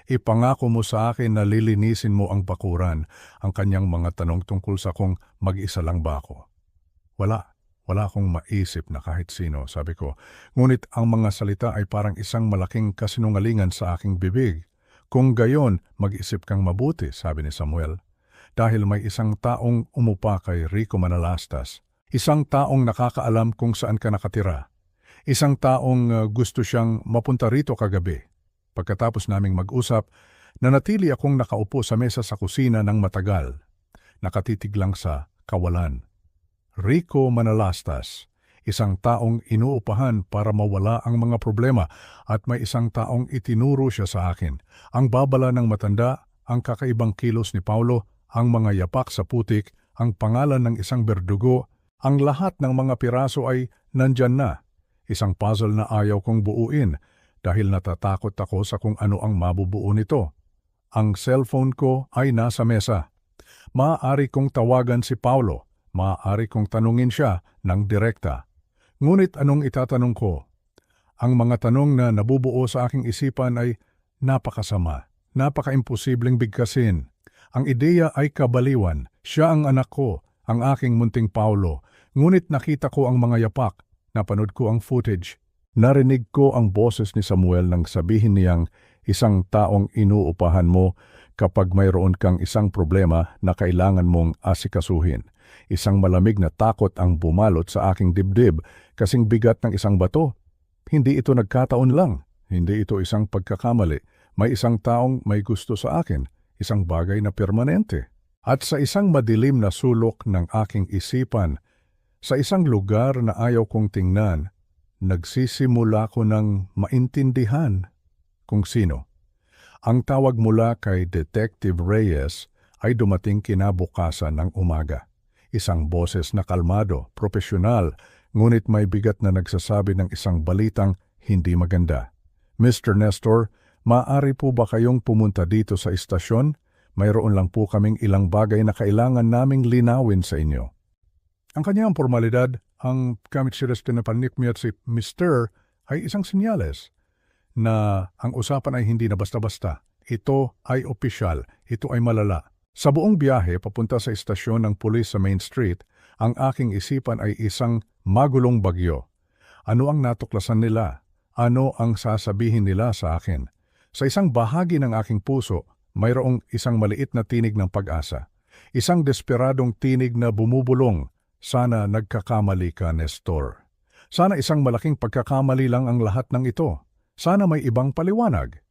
Ipangako mo sa akin na lilinisin mo ang bakuran, ang kanyang mga tanong tungkol sa kung mag-isa lang ba ako. Wala akong maisip na kahit sino, sabi ko. Ngunit ang mga salita ay parang isang malaking kasinungalingan sa aking bibig. Kung gayon, mag-isip kang mabuti, sabi ni Samuel. Dahil may isang taong umupa kay Rico Manalastas. Isang taong nakakaalam kung saan ka nakatira. Isang taong gusto siyang mapunta rito kagabi. Pagkatapos naming mag-usap, nanatili akong nakaupo sa mesa sa kusina ng matagal. Nakatitig lang sa kawalan. Rico Manalastas, isang taong inuupahan para mawala ang mga problema at may isang taong itinuro siya sa akin. Ang babala ng matanda, ang kakaibang kilos ni Paulo, ang mga yapak sa putik, ang pangalan ng isang berdugo, ang lahat ng mga piraso ay nandyan na. Isang puzzle na ayaw kong buuin dahil natatakot ako sa kung ano ang mabubuo nito. Ang cellphone ko ay nasa mesa. Maaari kong tawagan si Paulo. Maaari kong tanungin siya ng direkta. Ngunit anong itatanong ko? Ang mga tanong na nabubuo sa aking isipan ay napakasama, napaka-imposibleng bigkasin. Ang ideya ay kabaliwan. Siya ang anak ko, ang aking munting Paulo. Ngunit nakita ko ang mga yapak. Napanood ko ang footage. Narinig ko ang boses ni Samuel nang sabihin niyang isang taong inuupahan mo kapag mayroon kang isang problema na kailangan mong asikasuhin. Isang malamig na takot ang bumalot sa aking dibdib kasing bigat ng isang bato. Hindi ito nagkataon lang. Hindi ito isang pagkakamali. May isang taong may gusto sa akin. Isang bagay na permanente. At sa isang madilim na sulok ng aking isipan, sa isang lugar na ayaw kong tingnan, nagsisimula ko ng maintindihan kung sino. Ang tawag mula kay Detective Reyes ay dumating kinabukasan ng umaga. Isang boses na kalmado, propesyonal, ngunit may bigat na nagsasabi ng isang balitang hindi maganda. Mr. Nestor, maaari po ba kayong pumunta dito sa istasyon? Mayroon lang po kaming ilang bagay na kailangan naming linawin sa inyo. Ang kanyang formalidad, ang gamit si Restina Panikmi at si Mr. ay isang sinyales na ang usapan ay hindi na basta-basta. Ito ay opisyal, ito ay malala. Sa buong biyahe papunta sa istasyon ng pulis sa Main Street, ang aking isipan ay isang magulong bagyo. Ano ang natuklasan nila? Ano ang sasabihin nila sa akin? Sa isang bahagi ng aking puso, mayroong isang maliit na tinig ng pag-asa. Isang desperadong tinig na bumubulong. Sana nagkakamali ka, Nestor. Sana isang malaking pagkakamali lang ang lahat ng ito. Sana may ibang paliwanag.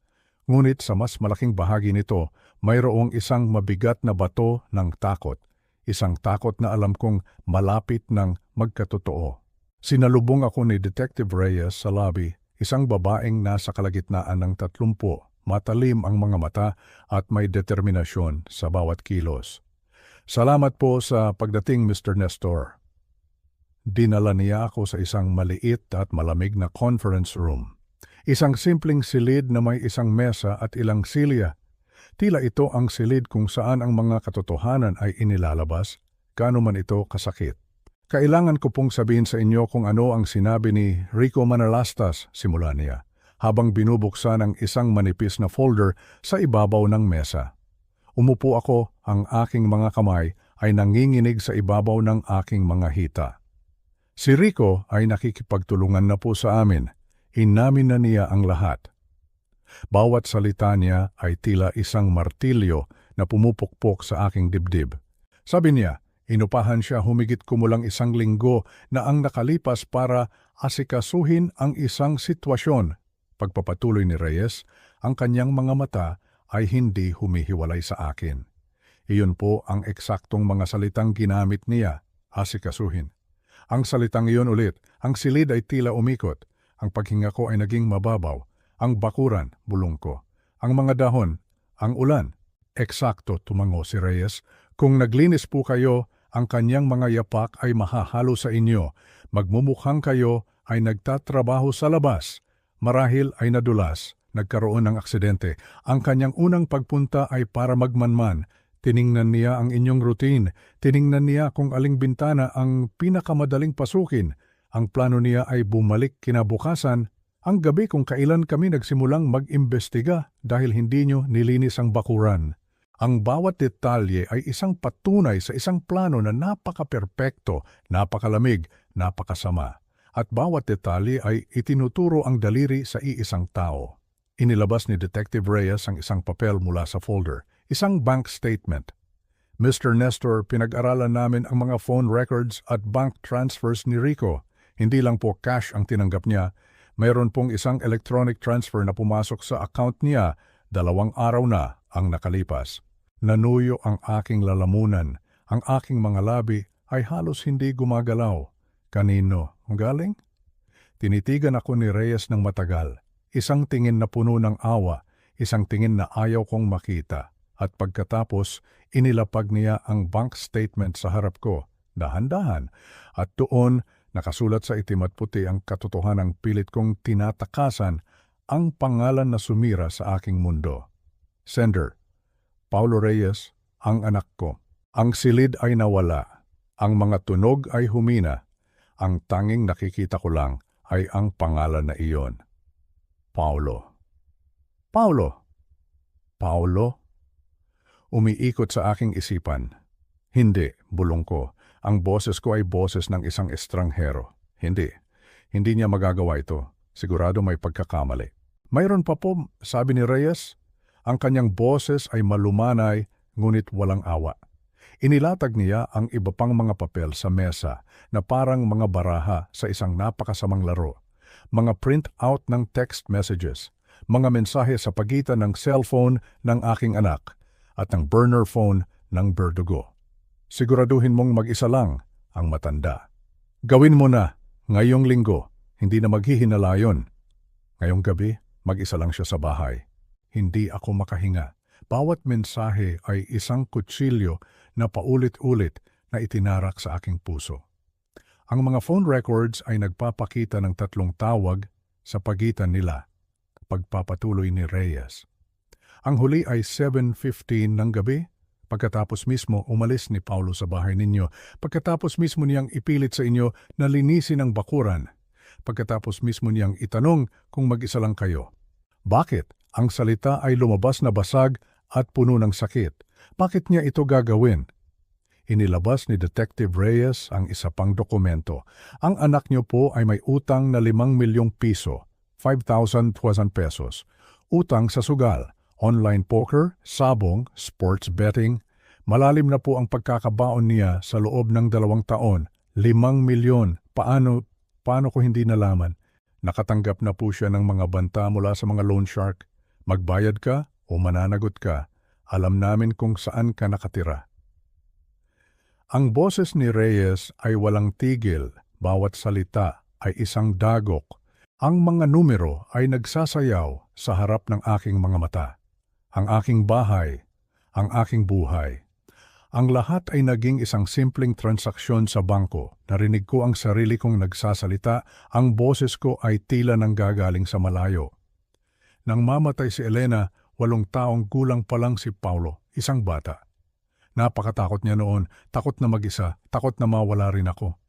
Ngunit sa mas malaking bahagi nito, mayroong isang mabigat na bato ng takot. Isang takot na alam kong malapit ng magkatotoo. Sinalubong ako ni Detective Reyes sa lobby, isang babaeng nasa kalagitnaan ng 30, matalim ang mga mata at may determinasyon sa bawat kilos. Salamat po sa pagdating, Mr. Nestor. Dinala niya ako sa isang maliit at malamig na conference room. Isang simpleng silid na may isang mesa at ilang silya. Tila ito ang silid kung saan ang mga katotohanan ay inilalabas, gaano man ito kasakit. Kailangan ko pong sabihin sa inyo kung ano ang sinabi ni Rico Manalastas, simula niya, habang binubuksan ang isang manipis na folder sa ibabaw ng mesa. Umupo ako, ang aking mga kamay ay nanginginig sa ibabaw ng aking mga hita. Si Rico ay nakikipagtulungan na po sa amin. Inamin na niya ang lahat. Bawat salita niya ay tila isang martilyo na pumupukpok sa aking dibdib. Sabi niya, Inupahan siya humigit kumulang 1 linggo na ang nakalipas para asikasuhin ang isang sitwasyon. Pagpapatuloy ni Reyes, ang kanyang mga mata ay hindi humihiwalay sa akin. Iyon po ang eksaktong mga salitang ginamit niya, asikasuhin. Ang salitang iyon ulit, ang silid ay tila umikot, ang paghinga ko ay naging mababaw, ang bakuran, bulong ko, ang mga dahon, ang ulan. Eksakto, tumango si Reyes. Kung naglinis po kayo, ang kanyang mga yapak ay mahahalo sa inyo. Magmumukhang kayo ay nagtatrabaho sa labas. Marahil ay nadulas, nagkaroon ng aksidente. Ang kanyang unang pagpunta ay para magmanman. Tiningnan niya ang inyong routine. Tiningnan niya kung aling bintana ang pinakamadaling pasukin. Ang plano niya ay bumalik kinabukasan. Ang gabi kung kailan kami nagsimulang mag-imbestiga dahil hindi nyo nilinis ang bakuran. Ang bawat detalye ay isang patunay sa isang plano na napaka-perpekto, napakalamig, napakasama. At bawat detalye ay itinuturo ang daliri sa iisang tao. Inilabas ni Detective Reyes ang isang papel mula sa folder, isang bank statement. Mr. Nestor, pinag-aralan namin ang mga phone records at bank transfers ni Rico. Hindi lang po cash ang tinanggap niya. Mayroon pong isang electronic transfer na pumasok sa account niya. 2 araw na ang nakalipas. Nanuyo ang aking lalamunan. Ang aking mga labi ay halos hindi gumagalaw. Kanino ang galing? Tinitigan ako ni Reyes ng matagal. Isang tingin na puno ng awa, isang tingin na ayaw kong makita. At pagkatapos, inilapag niya ang bank statement sa harap ko, dahan-dahan. At doon, nakasulat sa itim at puti ang katotohanang pilit kong tinatakasan, ang pangalan na sumira sa aking mundo. Sender, Paulo Reyes, ang anak ko. Ang silid ay nawala. Ang mga tunog ay humina. Ang tanging nakikita ko lang ay ang pangalan na iyon. Paulo. Paulo. Paulo? Umiikot sa aking isipan. Hindi, bulong ko. Ang boses ko ay boses ng isang estranghero. Hindi. Hindi niya magagawa ito. Sigurado may pagkakamali. Mayroon pa po, sabi ni Reyes. Ang kanyang boses ay malumanay, ngunit walang awa. Inilatag niya ang iba pang mga papel sa mesa na parang mga baraha sa isang napakasamang laro. Mga print-out ng text messages, mga mensahe sa pagitan ng cellphone ng aking anak at ng burner phone ng berdugo. Siguraduhin mong mag-isa lang ang matanda. Gawin mo na, ngayong linggo, hindi na maghihinala yun. Ngayong gabi, mag-isa lang siya sa bahay. Hindi ako makahinga. Bawat mensahe ay isang kutsilyo na paulit-ulit na itinarak sa aking puso. Ang mga phone records ay nagpapakita ng 3 tawag sa pagitan nila. Pagpapatuloy ni Reyes. Ang huli ay 7:15 ng gabi. Pagkatapos mismo umalis ni Paulo sa bahay ninyo. Pagkatapos mismo niyang ipilit sa inyo na linisin ang bakuran. Pagkatapos mismo niyang itanong kung mag-isa lang kayo. Bakit? Ang salita ay lumabas na basag at puno ng sakit. Bakit niya ito gagawin? Inilabas ni Detective Reyes ang isa pang dokumento. Ang anak niyo po ay may utang na 5 milyong piso, 5,000 pesos. Utang sa sugal, online poker, sabong, sports betting. Malalim na po ang pagkakabaon niya sa loob ng 2 taon. 5 milyon. Paano ko hindi nalaman? Nakatanggap na po siya ng mga banta mula sa mga loan shark. Magbayad ka o mananagot ka, alam namin kung saan ka nakatira. Ang boses ni Reyes ay walang tigil, bawat salita ay isang dagok. Ang mga numero ay nagsasayaw sa harap ng aking mga mata. Ang aking bahay, ang aking buhay. Ang lahat ay naging isang simpleng transaksyon sa bangko. Narinig ko ang sarili kong nagsasalita, ang boses ko ay tila nang gagaling sa malayo. Nang mamatay si Elena, 8 taong gulang pa lang si Paulo, isang bata. Napakatakot niya noon, takot na mag-isa, takot na mawala rin ako.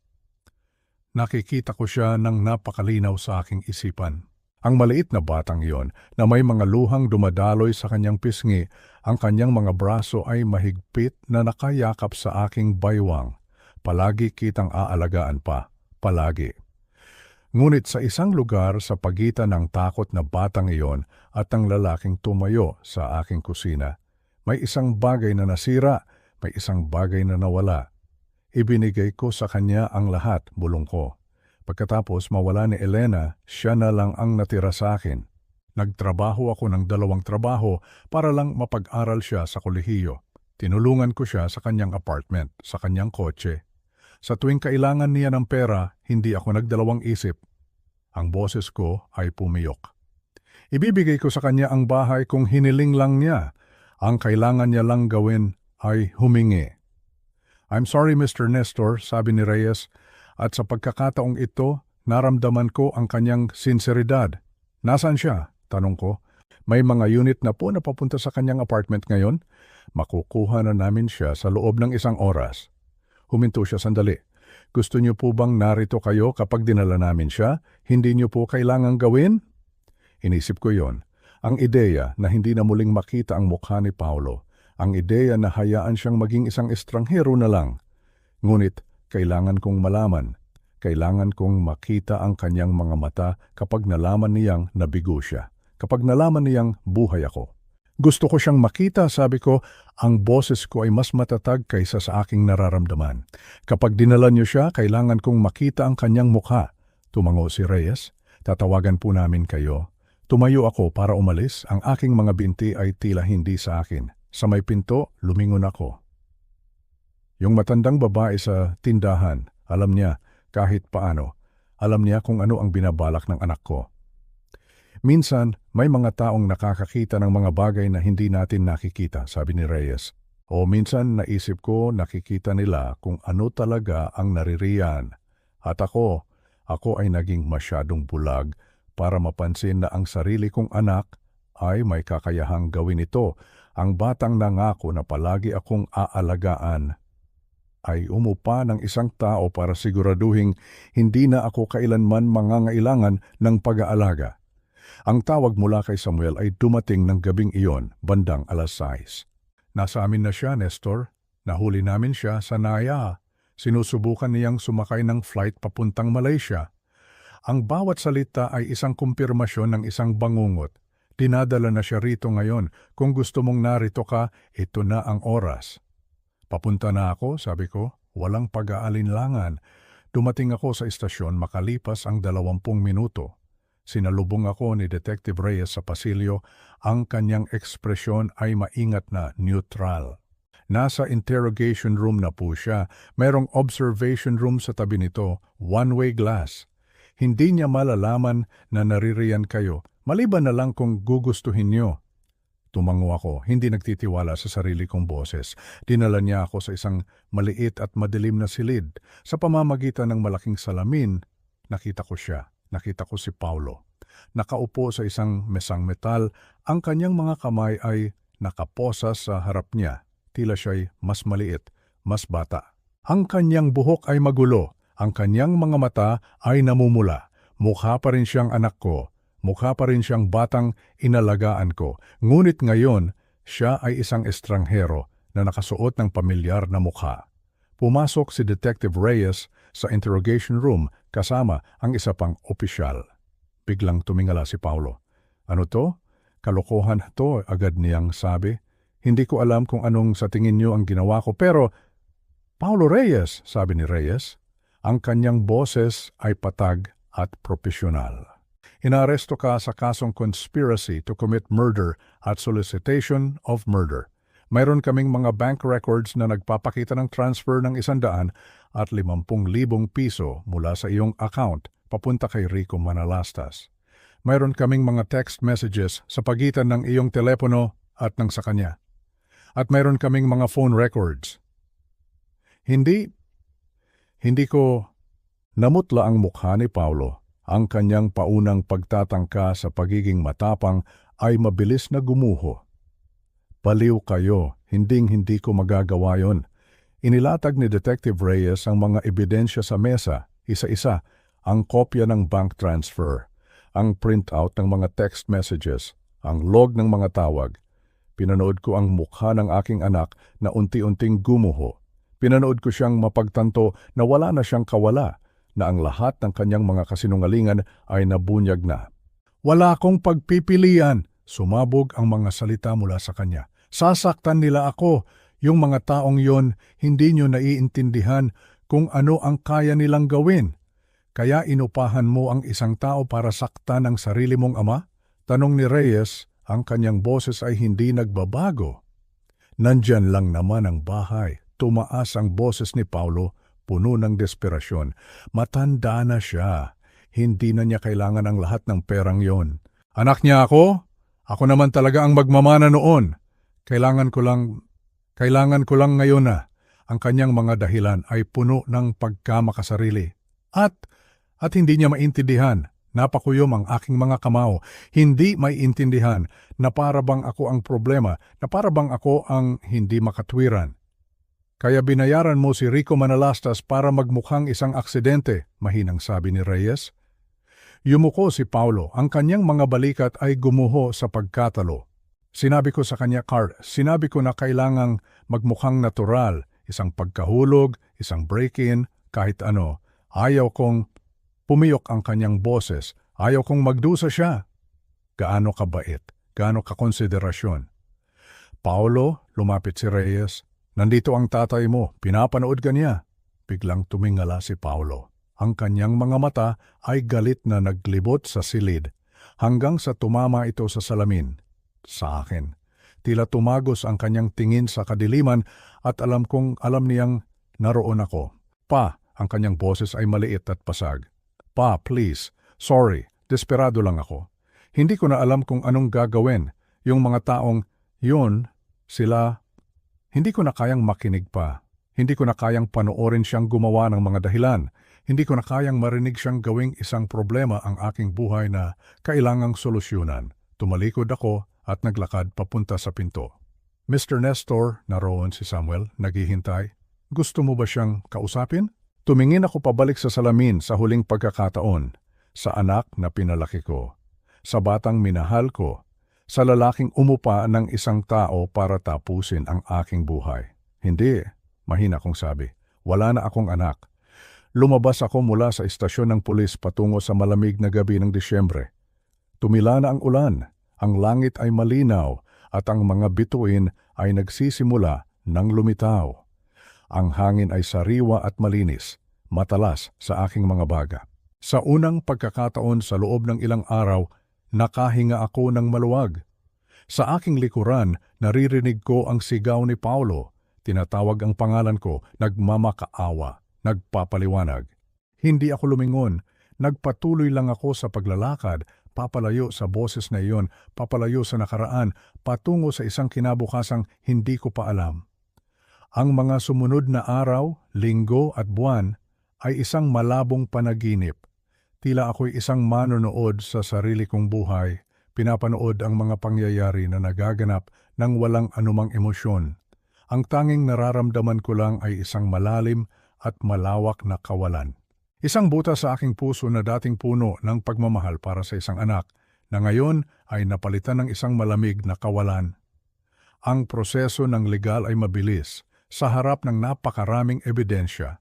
Nakikita ko siya ng napakalinaw sa aking isipan. Ang maliit na batang iyon na may mga luhang dumadaloy sa kanyang pisngi, ang kanyang mga braso ay mahigpit na nakayakap sa aking baywang. Palagi kitang aalagaan pa, palagi. Ngunit sa isang lugar sa pagitan ng takot na batang iyon at ang lalaking tumayo sa aking kusina, may isang bagay na nasira, may isang bagay na nawala. Ibinigay ko sa kanya ang lahat, bulong ko. Pagkatapos mawala ni Elena, siya na lang ang natira sa akin. Nagtrabaho ako ng 2 trabaho para lang mapag-aral siya sa kolehiyo. Tinulungan ko siya sa kanyang apartment, sa kanyang kotse. Sa tuwing kailangan niya ng pera, hindi ako nagdalawang isip. Ang boses ko ay pumiyok. Ibibigay ko sa kanya ang bahay kung hiniling lang niya. Ang kailangan niya lang gawin ay humingi. I'm sorry, Mr. Nestor, sabi ni Reyes, at sa pagkakataong ito, naramdaman ko ang kanyang sinseridad. Nasaan siya? Tanong ko. May mga unit na po na papunta sa kanyang apartment ngayon. Makukuha na namin siya sa loob ng 1 oras. Huminto siya sandali. Gusto niyo po bang narito kayo kapag dinala namin siya? Hindi niyo po kailangang gawin? Inisip ko yon. Ang ideya na hindi na muling makita ang mukha ni Paulo. Ang ideya na hayaan siyang maging isang estranghero na lang. Ngunit kailangan kong malaman. Kailangan kong makita ang kanyang mga mata kapag nalaman niyang nabigo siya. Kapag nalaman niyang buhay ako. Gusto ko siyang makita, sabi ko, ang boses ko ay mas matatag kaysa sa aking nararamdaman. Kapag dinala niyo siya, kailangan kong makita ang kanyang mukha. Tumango si Reyes, tatawagan po namin kayo. Tumayo ako para umalis, ang aking mga binti ay tila hindi sa akin. Sa may pinto, lumingon ako. Yung matandang babae sa tindahan, alam niya kahit paano. Alam niya kung ano ang binabalak ng anak ko. Minsan, may mga taong nakakakita ng mga bagay na hindi natin nakikita, sabi ni Reyes. O minsan naisip ko nakikita nila kung ano talaga ang naririyan. At ako ay naging masyadong bulag para mapansin na ang sarili kong anak ay may kakayahang gawin ito. Ang batang nangako na palagi akong aalagaan ay umupa ng isang tao para siguraduhin hindi na ako kailanman mangangailangan ng pag-aalaga. Ang tawag mula kay Samuel ay dumating ng gabing iyon, bandang 6:00. Nasa amin na siya, Nestor. Nahuli namin siya sa Naya. Sinusubukan niyang sumakay ng flight papuntang Malaysia. Ang bawat salita ay isang kumpirmasyon ng isang bangungot. Dinadala na siya rito ngayon. Kung gusto mong narito ka, ito na ang oras. Papunta na ako, sabi ko. Walang pag-aalinlangan. Dumating ako sa istasyon makalipas ang 20 minuto. Sinalubong ako ni Detective Reyes sa pasilyo. Ang kanyang ekspresyon ay maingat na neutral. Nasa interrogation room na po siya. Mayroong observation room sa tabi nito, one-way glass. Hindi niya malalaman na naririyan kayo. Maliban na lang kung gugustuhin niyo. Tumango ako, hindi nagtitiwala sa sarili kong boses. Dinala niya ako sa isang maliit at madilim na silid. Sa pamamagitan ng malaking salamin, nakita ko siya. Nakita ko si Paulo. Nakaupo sa isang mesang metal. Ang kanyang mga kamay ay nakaposa sa harap niya. Tila siya'y mas maliit, mas bata. Ang kanyang buhok ay magulo. Ang kanyang mga mata ay namumula. Mukha pa rin siyang anak ko. Mukha pa rin siyang batang inalagaan ko. Ngunit ngayon, siya ay isang estranghero na nakasuot ng pamilyar na mukha. Pumasok si Detective Reyes sa interrogation room kasama ang isa pang opisyal. Biglang tumingala si Paulo. Ano to? Kalokohan to, agad niyang sabi. Hindi ko alam kung anong sa tingin niyo ang ginawa ko, pero Paulo Reyes, sabi ni Reyes. Ang kanyang boses ay patag at propesyonal. Inaaresto ka sa kasong conspiracy to commit murder at solicitation of murder. Mayroon kaming mga bank records na nagpapakita ng transfer ng 150,000 piso mula sa iyong account papunta kay Rico Manalastas. Mayroon kaming mga text messages sa pagitan ng iyong telepono at ng sa kanya. At mayroon kaming mga phone records. Hindi ko namutla ang mukha ni Paulo. Ang kanyang paunang pagtatangka sa pagiging matapang ay mabilis na gumuho. Baliw kayo, hindi ko magagawa yon. Inilatag ni Detective Reyes ang mga ebidensya sa mesa, isa-isa, ang kopya ng bank transfer, ang printout ng mga text messages, ang log ng mga tawag. Pinanood ko ang mukha ng aking anak na unti-unting gumuho. Pinanood ko siyang mapagtanto na wala na siyang kawala, na ang lahat ng kanyang mga kasinungalingan ay nabunyag na. Wala akong pagpipilian, sumabog ang mga salita mula sa kanya. Sasaktan nila ako. Yung mga taong yon, hindi nyo naiintindihan kung ano ang kaya nilang gawin. Kaya inupahan mo ang isang tao para saktan ang sarili mong ama? Tanong ni Reyes, ang kanyang boses ay hindi nagbabago. Nandyan lang naman ang bahay. Tumaas ang boses ni Paulo, puno ng desperasyon. Matanda na siya. Hindi na niya kailangan ang lahat ng perang yon. Anak niya ako? Ako naman talaga ang magmamana noon. Kailangan ko lang ngayon na. Ang kanyang mga dahilan ay puno ng pagkamakasarili. At hindi niya maintindihan. Napakuyom ang aking mga kamao. Hindi maiintindihan na parabang ako ang problema, na parabang ako ang hindi makatwiran. Kaya binayaran mo si Rico Manalastas para magmukhang isang aksidente, mahinang sabi ni Reyes. Yumuko si Paulo, ang kanyang mga balikat ay gumuho sa pagkatalo. Sinabi ko sa kanya, Carl, sinabi ko na kailangang magmukhang natural, isang pagkahulog, isang break-in, kahit ano. Ayaw kong pumiyok ang kanyang boses. Ayaw kong magdusa siya. Gaano kabait, gaano kakonsiderasyon. Paulo, lumapit si Reyes. Nandito ang tatay mo, pinapanood ka niya. Biglang tumingala si Paulo. Ang kanyang mga mata ay galit na naglibot sa silid, hanggang sa tumama ito sa salamin. Sa akin. Tila tumagos ang kanyang tingin sa kadiliman at alam niyang naroon ako. Pa, ang kanyang boses ay maliit at pasag. Pa, please. Sorry, desperado lang ako. Hindi ko na alam kung anong gagawin. Yung mga taong yun, sila, hindi ko na kayang makinig pa. Hindi ko na kayang panoorin siyang gumawa ng mga dahilan. Hindi ko na kayang marinig siyang gawing isang problema ang aking buhay na kailangang solusyonan. Tumalikod ako at naglakad papunta sa pinto. Mr. Nestor, naroon si Samuel, naghihintay. Gusto mo ba siyang kausapin? Tumingin ako pabalik sa salamin sa huling pagkakataon, sa anak na pinalaki ko, sa batang minahal ko, sa lalaking umupa ng isang tao para tapusin ang aking buhay. Hindi, mahina kong sabi, wala na akong anak. Lumabas ako mula sa istasyon ng pulis patungo sa malamig na gabi ng Disyembre. Tumila na ang ulan, ang langit ay malinaw at ang mga bituin ay nagsisimula ng lumitaw. Ang hangin ay sariwa at malinis, matalas sa aking mga baga. Sa unang pagkakataon sa loob ng ilang araw, nakahinga ako ng maluwag. Sa aking likuran, naririnig ko ang sigaw ni Paulo. Tinatawag ang pangalan ko, nagmamakaawa, nagpapaliwanag. Hindi ako lumingon, nagpatuloy lang ako sa paglalakad, papalayo sa boses na iyon, papalayo sa nakaraan, patungo sa isang kinabukasang hindi ko pa alam. Ang mga sumunod na araw, linggo at buwan ay isang malabong panaginip. Tila ako'y isang manonood sa sarili kong buhay, pinapanood ang mga pangyayari na nagaganap ng walang anumang emosyon. Ang tanging nararamdaman ko lang ay isang malalim at malawak na kawalan. Isang butas sa aking puso na dating puno ng pagmamahal para sa isang anak, na ngayon ay napalitan ng isang malamig na kawalan. Ang proseso ng legal ay mabilis. Sa harap ng napakaraming ebidensya,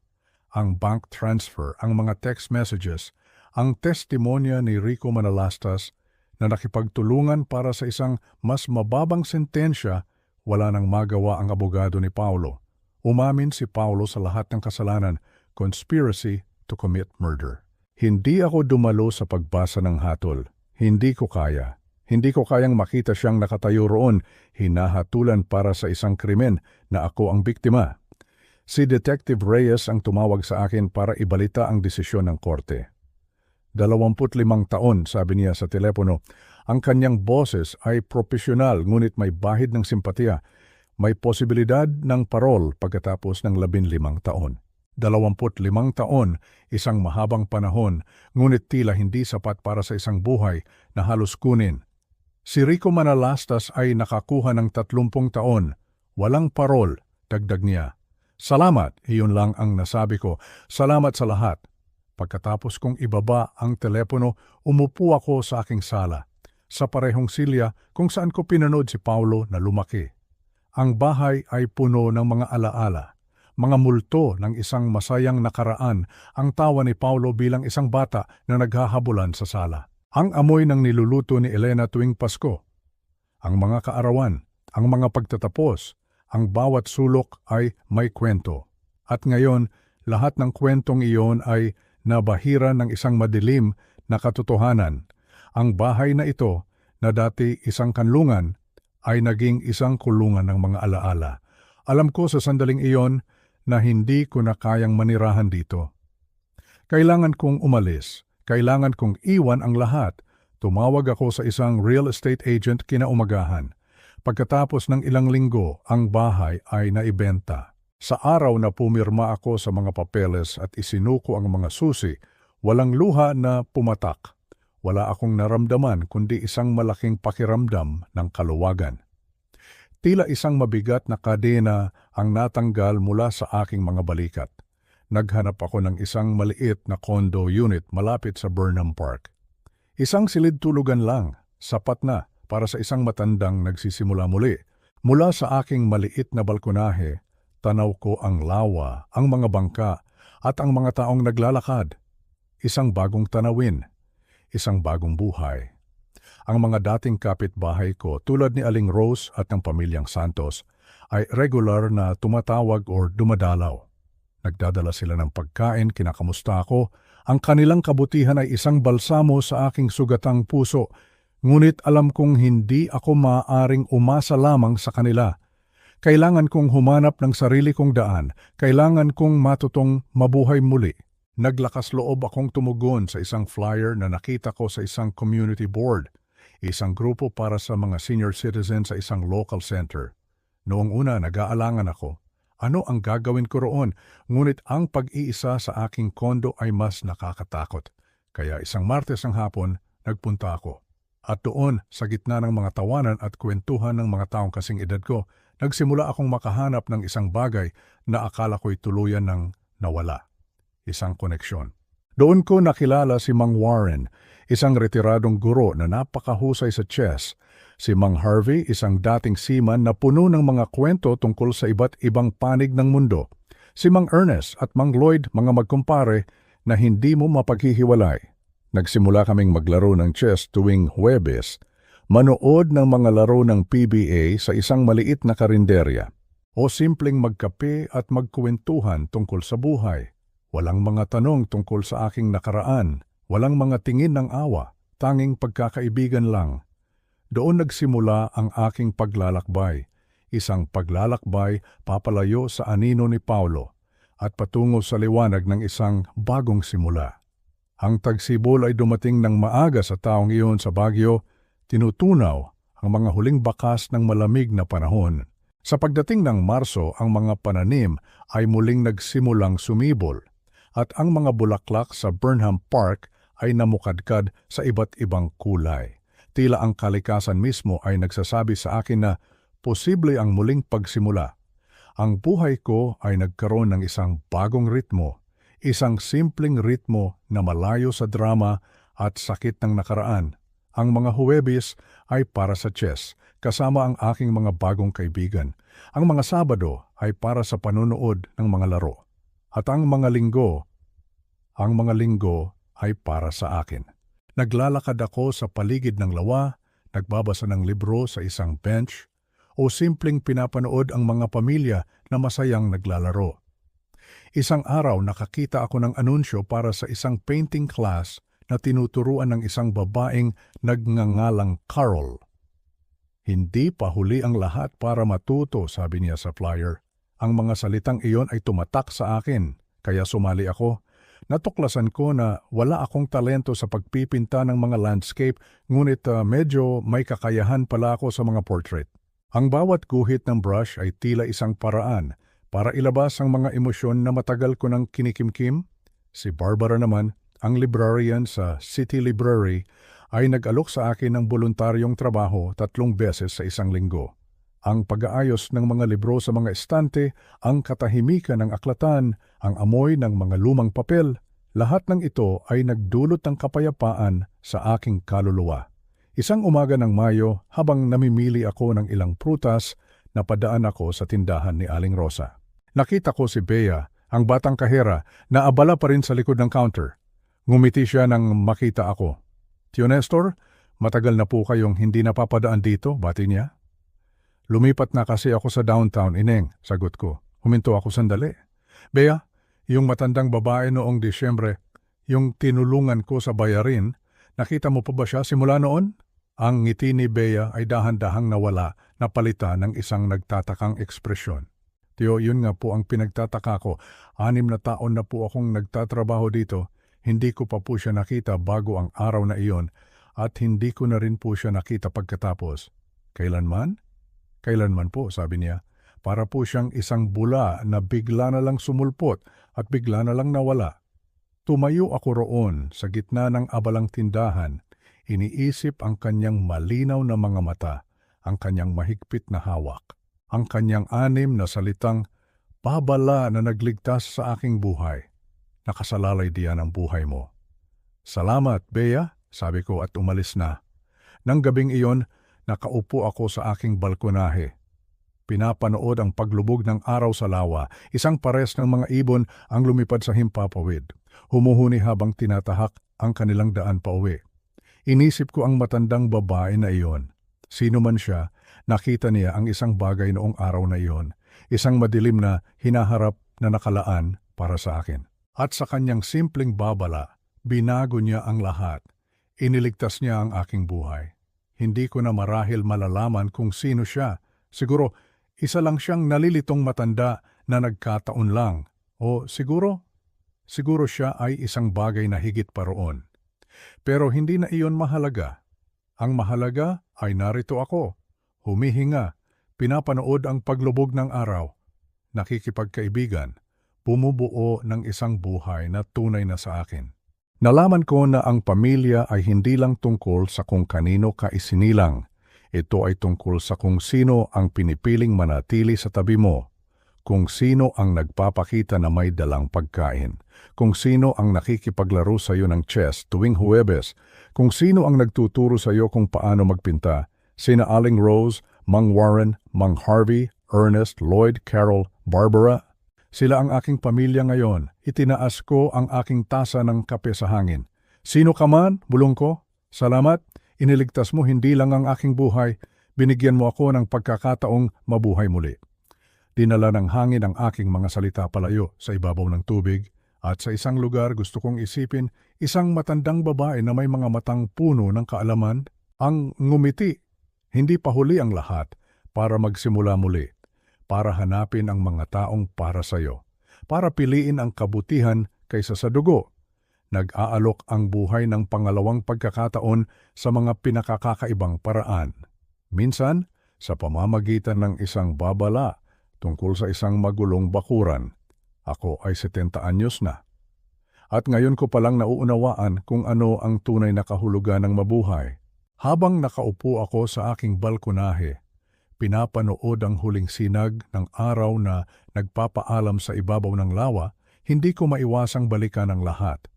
ang bank transfer, ang mga text messages, ang testimonya ni Rico Manalastas na nakipagtulungan para sa isang mas mababang sentensya, wala nang magawa ang abogado ni Paulo. Umamin si Paulo sa lahat ng kasalanan, conspiracy to commit murder. Hindi ako dumalo sa pagbasa ng hatol. Hindi ko kaya. Hindi ko kayang makita siyang nakatayo roon, hinahatulan para sa isang krimen na ako ang biktima. Si Detective Reyes ang tumawag sa akin para ibalita ang desisyon ng korte. 25 taon, sabi niya sa telepono. Ang kanyang boses ay propesyonal ngunit may bahid ng simpatiya. May posibilidad ng parol pagkatapos ng 15 taon. 25 taon, isang mahabang panahon, ngunit tila hindi sapat para sa isang buhay na halos kunin. Si Rico Manalastas ay nakakuha ng 30 taon. Walang parol, dagdag niya. Salamat, iyon lang ang nasabi ko. Salamat sa lahat. Pagkatapos kong ibaba ang telepono, umupo ako sa aking sala, sa parehong silya kung saan ko pinanood si Paulo na lumaki. Ang bahay ay puno ng mga alaala, mga multo ng isang masayang nakaraan, ang tawa ni Paulo bilang isang bata na naghahabulan sa sala. Ang amoy ng niluluto ni Elena tuwing Pasko, ang mga kaarawan, ang mga pagtatapos, Ang bawat sulok ay may kwento. At ngayon, lahat ng kwentong iyon ay nabahira ng isang madilim na katotohanan. Ang bahay na ito, na dati isang kanlungan, ay naging isang kulungan ng mga alaala. Alam ko sa sandaling iyon na hindi ko na kayang manirahan dito. Kailangan kong umalis. Kailangan kong iwan ang lahat. Tumawag ako sa isang real estate agent kinaumagahan. Pagkatapos ng ilang linggo, ang bahay ay naibenta. Sa araw na pumirma ako sa mga papeles at isinuko ang mga susi, walang luha na pumatak. Wala akong naramdaman kundi isang malaking pakiramdam ng kaluwagan. Tila isang mabigat na kadena ang natanggal mula sa aking mga balikat. Naghanap ako ng isang maliit na condo unit malapit sa Burnham Park. Isang silid-tulugan lang, sapat na para sa isang matandang nagsisimula muli. Mula sa aking maliit na balkonahe, tanaw ko ang lawa, ang mga bangka, at ang mga taong naglalakad. Isang bagong tanawin, isang bagong buhay. Ang mga dating kapitbahay ko tulad ni Aling Rose at ng pamilyang Santos ay regular na tumatawag o dumadalaw. Nagdadala sila ng pagkain, kinakamusta ako. Ang kanilang kabutihan ay isang balsamo sa aking sugatang puso. Ngunit alam kong hindi ako maaaring umasa lamang sa kanila. Kailangan kong humanap ng sarili kong daan. Kailangan kong matutong mabuhay muli. Naglakas loob akong tumugon sa isang flyer na nakita ko sa isang community board. Isang grupo para sa mga senior citizens sa isang local center. Noong una, nag-aalangan ako. Ano ang gagawin ko roon? Ngunit ang pag-iisa sa aking kondo ay mas nakakatakot. Kaya isang Martes ng hapon, nagpunta ako. At doon, sa gitna ng mga tawanan at kwentuhan ng mga taong kasing edad ko, nagsimula akong makahanap ng isang bagay na akala ko'y tuluyan ng nawala. Isang koneksyon. Doon ko nakilala si Mang Warren, isang retiradong guro na napakahusay sa chess. Si Mang Harvey, isang dating seaman na puno ng mga kwento tungkol sa iba't ibang panig ng mundo. Si Mang Ernest at Mang Lloyd, mga magkumpare na hindi mo mapaghihiwalay. Nagsimula kaming maglaro ng chess tuwing Huwebes, manood ng mga laro ng PBA sa isang maliit na karinderya, o simpleng magkape at magkwentuhan tungkol sa buhay. Walang mga tanong tungkol sa aking nakaraan, walang mga tingin ng awa, tanging pagkakaibigan lang. Doon nagsimula ang aking paglalakbay, isang paglalakbay papalayo sa anino ni Paulo at patungo sa liwanag ng isang bagong simula. Ang tagsibol ay dumating ng maaga sa taong iyon sa Baguio, tinutunaw ang mga huling bakas ng malamig na panahon. Sa pagdating ng Marso, ang mga pananim ay muling nagsimulang sumibol at ang mga bulaklak sa Burnham Park ay namukadkad sa iba't ibang kulay. Tila ang kalikasan mismo ay nagsasabi sa akin na posible ang muling pagsimula. Ang buhay ko ay nagkaroon ng isang bagong ritmo, isang simpleng ritmo na malayo sa drama at sakit ng nakaraan. Ang mga Huwebes ay para sa chess, kasama ang aking mga bagong kaibigan. Ang mga Sabado ay para sa panonood ng mga laro. At ang mga linggo ay para sa akin. Naglalakad ako sa paligid ng lawa, nagbabasa ng libro sa isang bench, o simpleng pinapanood ang mga pamilya na masayang naglalaro. Isang araw nakakita ako ng anunsyo para sa isang painting class na tinuturuan ng isang babaeng nagngangalang Carol. Hindi pa huli ang lahat para matuto, sabi niya sa flyer. Ang mga salitang iyon ay tumatak sa akin, kaya sumali ako. Natuklasan ko na wala akong talento sa pagpipinta ng mga landscape, ngunit medyo may kakayahan pala ako sa mga portrait. Ang bawat guhit ng brush ay tila isang paraan para ilabas ang mga emosyon na matagal ko nang kinikimkim. Si Barbara naman, ang librarian sa City Library, ay nag-alok sa akin ng voluntaryong trabaho 3 beses sa isang linggo. Ang pag-aayos ng mga libro sa mga estante, ang katahimikan ng aklatan, ang amoy ng mga lumang papel, lahat ng ito ay nagdulot ng kapayapaan sa aking kaluluwa. Isang umaga ng Mayo, habang namimili ako ng ilang prutas, napadaan ako sa tindahan ni Aling Rosa. Nakita ko si Bea, ang batang kahera, na abala pa rin sa likod ng counter. Ngumiti siya nang makita ako. "Tio Nestor, matagal na po kayong hindi napapadaan dito," bati niya. Lumipat na kasi ako sa downtown, Ineng, sagot ko. Huminto ako sandali. Bea, yung matandang babae noong Disyembre, yung tinulungan ko sa bayarin, nakita mo pa ba siya simula noon? Ang ngiti ni Bea ay dahan-dahang nawala na palitan ng isang nagtatakang ekspresyon. Tiyo, yun nga po ang pinagtataka ko. 6 na taon na po akong nagtatrabaho dito. Hindi ko pa po siya nakita bago ang araw na iyon at hindi ko na rin po siya nakita pagkatapos. Kailanman? Kailanman po, sabi niya. Para po siyang isang bula na bigla na lang sumulpot at bigla na lang nawala. Tumayo ako roon sa gitna ng abalang tindahan. Iniisip ang kanyang malinaw na mga mata, ang kanyang mahigpit na hawak, ang kanyang 6 na salitang babala na nagligtas sa aking buhay. Nakasalalay diyan ang buhay mo. Salamat, Bea, sabi ko at umalis na. Nang gabing iyon, nakaupo ako sa aking balkonahe. Pinapanood ang paglubog ng araw sa lawa. Isang pares ng mga ibon ang lumipad sa himpapawid. Humuhuni habang tinatahak ang kanilang daan pauwi. Inisip ko ang matandang babae na iyon. Sino man siya, nakita niya ang isang bagay noong araw na iyon. Isang madilim na hinaharap na nakalaan para sa akin. At sa kanyang simpleng babala, binago niya ang lahat. Iniligtas niya ang aking buhay. Hindi ko na marahil malalaman kung sino siya. Siguro, isa lang siyang nalilitong matanda na nagkataon lang. O siguro siya ay isang bagay na higit pa roon. Pero hindi na iyon mahalaga. Ang mahalaga ay narito ako, humihinga, pinapanood ang paglubog ng araw, nakikipagkaibigan, bumubuo ng isang buhay na tunay na sa akin. Nalaman ko na ang pamilya ay hindi lang tungkol sa kung kanino ka isinilang. Ito ay tungkol sa kung sino ang pinipiling manatili sa tabi mo, kung sino ang nagpapakita na may dalang pagkain, kung sino ang nakikipaglaro sa iyo ng chess tuwing Huwebes, kung sino ang nagtuturo sa iyo kung paano magpinta, sina Aling Rose, Mang Warren, Mang Harvey, Ernest, Lloyd, Carol, Barbara. Sila ang aking pamilya ngayon. Itinaas ko ang aking tasa ng kape sa hangin. Sino ka man, bulong ko? Salamat. Iniligtas mo hindi lang ang aking buhay, binigyan mo ako ng pagkakataong mabuhay muli. Dinala ng hangin ang aking mga salita palayo sa ibabaw ng tubig at sa isang lugar gusto kong isipin isang matandang babae na may mga matang puno ng kaalaman ang ngumiti. Hindi pa huli ang lahat para magsimula muli, para hanapin ang mga taong para sa iyo, para piliin ang kabutihan kaysa sa dugo. Nag-aalok ang buhay ng pangalawang pagkakataon sa mga pinakakakaibang paraan. Minsan, sa pamamagitan ng isang babala tungkol sa isang magulong bakuran. Ako ay 70 anyos na. At ngayon ko palang nauunawaan kung ano ang tunay na kahulugan ng mabuhay. Habang nakaupo ako sa aking balkonahe, pinapanood ang huling sinag ng araw na nagpapaalam sa ibabaw ng lawa, hindi ko maiwasang balikan ang lahat.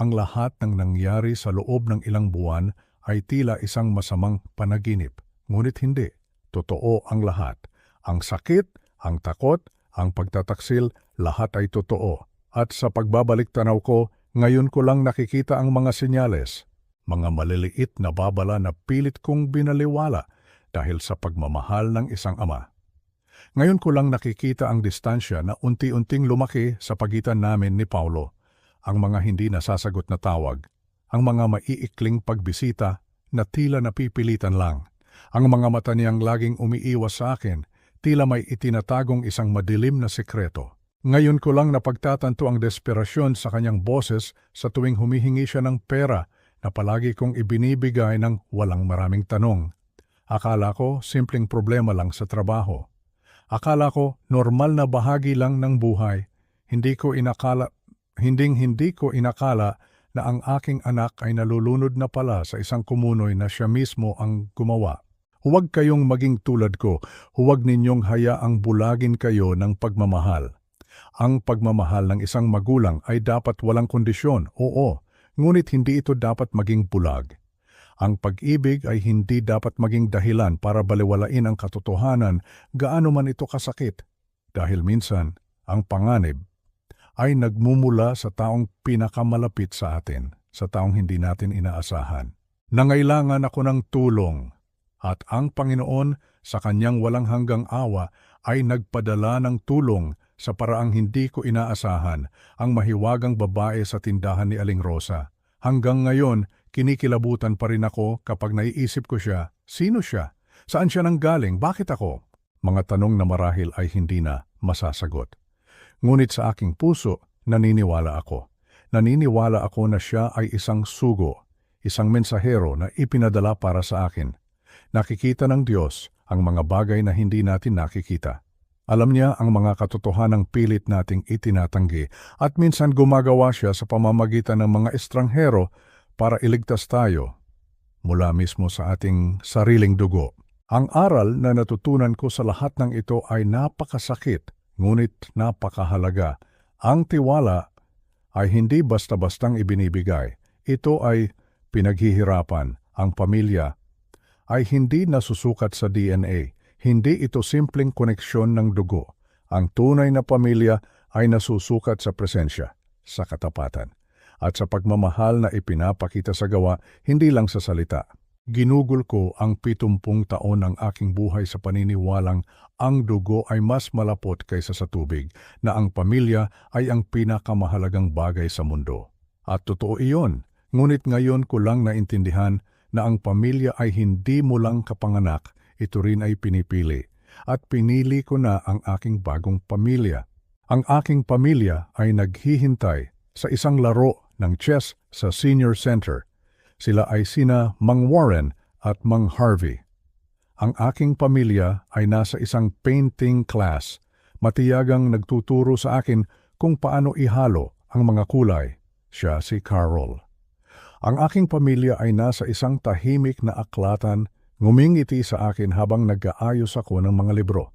Ang lahat ng nangyari sa loob ng ilang buwan ay tila isang masamang panaginip. Ngunit hindi. Totoo ang lahat. Ang sakit, ang takot, ang pagtataksil, lahat ay totoo. At sa pagbabalik tanaw ko, ngayon ko lang nakikita ang mga senyales. Mga maliliit na babala na pilit kong binaliwala dahil sa pagmamahal ng isang ama. Ngayon ko lang nakikita ang distansya na unti-unting lumaki sa pagitan namin ni Paulo. Ang mga hindi nasasagot na tawag, ang mga maiikling pagbisita na tila napipilitan lang, ang mga mata niyang laging umiiwas sa akin, tila may itinatagong isang madilim na sekreto. Ngayon ko lang napagtatanto ang desperasyon sa kanyang boses sa tuwing humihingi siya ng pera na palagi kong ibinibigay ng walang maraming tanong. Akala ko simpleng problema lang sa trabaho. Akala ko normal na bahagi lang ng buhay. Hindi ko inakala na ang aking anak ay nalulunod na pala sa isang kumunoy na siya mismo ang gumawa. Huwag kayong maging tulad ko, huwag ninyong hayaang bulagin kayo ng pagmamahal. Ang pagmamahal ng isang magulang ay dapat walang kondisyon, oo, ngunit hindi ito dapat maging bulag. Ang pag-ibig ay hindi dapat maging dahilan para balewalain ang katotohanan gaano man ito kasakit. Dahil minsan, ang panganib ay nagmumula sa taong pinakamalapit sa atin, sa taong hindi natin inaasahan. Nangailangan ako ng tulong. At ang Panginoon sa kanyang walang hanggang awa ay nagpadala ng tulong sa paraang hindi ko inaasahan, ang mahiwagang babae sa tindahan ni Aling Rosa. Hanggang ngayon, kinikilabutan pa rin ako kapag naiisip ko siya. Sino siya? Saan siya nanggaling? Bakit ako? Mga tanong na marahil ay hindi na masasagot. Ngunit sa aking puso, naniniwala ako. Naniniwala ako na siya ay isang sugo, isang mensahero na ipinadala para sa akin. Nakikita ng Diyos ang mga bagay na hindi natin nakikita. Alam niya ang mga katotohanang pilit nating itinatanggi at minsan gumagawa siya sa pamamagitan ng mga estranghero para iligtas tayo mula mismo sa ating sariling dugo. Ang aral na natutunan ko sa lahat ng ito ay napakasakit, ngunit napakahalaga. Ang tiwala ay hindi basta-bastang ibinibigay. Ito ay pinaghihirapan. Ang pamilya ay hindi nasusukat sa DNA. Hindi ito simpleng koneksyon ng dugo. Ang tunay na pamilya ay nasusukat sa presensya, sa katapatan, at sa pagmamahal na ipinapakita sa gawa, hindi lang sa salita. Ginugol ko ang 70 taon ng aking buhay sa paniniwalang ang dugo ay mas malapot kaysa sa tubig, na ang pamilya ay ang pinakamahalagang bagay sa mundo. At totoo iyon, ngunit ngayon ko lang naintindihan na ang pamilya ay hindi mo lang kapanganak, ito rin ay pinipili. At pinili ko na ang aking bagong pamilya. Ang aking pamilya ay naghihintay sa isang laro ng chess sa senior center. Sila ay sina Mang Warren at Mang Harvey. Ang aking pamilya ay nasa isang painting class, matiyagang nagtuturo sa akin kung paano ihalo ang mga kulay. Siya si Carol. Ang aking pamilya ay nasa isang tahimik na aklatan, ngumingiti sa akin habang nag-aayos ako ng mga libro.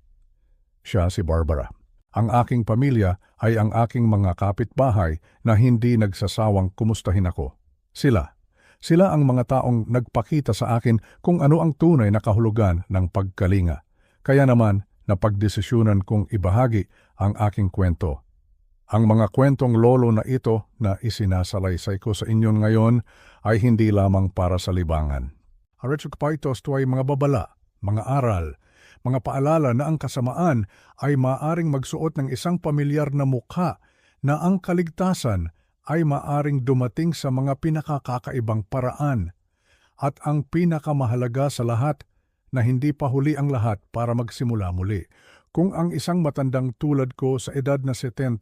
Siya si Barbara. Ang aking pamilya ay ang aking mga kapitbahay na hindi nagsasawang kumustahin ako. Sila ang mga taong nagpakita sa akin kung ano ang tunay na kahulugan ng pagkalinga. Kaya naman, napagdesisyonan kong ibahagi ang aking kwento. Ang mga kwentong lolo na ito na isinasalaysay ko sa inyo ngayon ay hindi lamang para sa libangan. Aritso pa ito ay mga babala, mga aral, mga paalala na ang kasamaan ay maaring magsuot ng isang pamilyar na mukha, na ang kaligtasan ay maaring dumating sa mga pinakakakaibang paraan, at ang pinakamahalaga sa lahat, na hindi pa huli ang lahat para magsimula muli. Kung ang isang matandang tulad ko sa edad na 70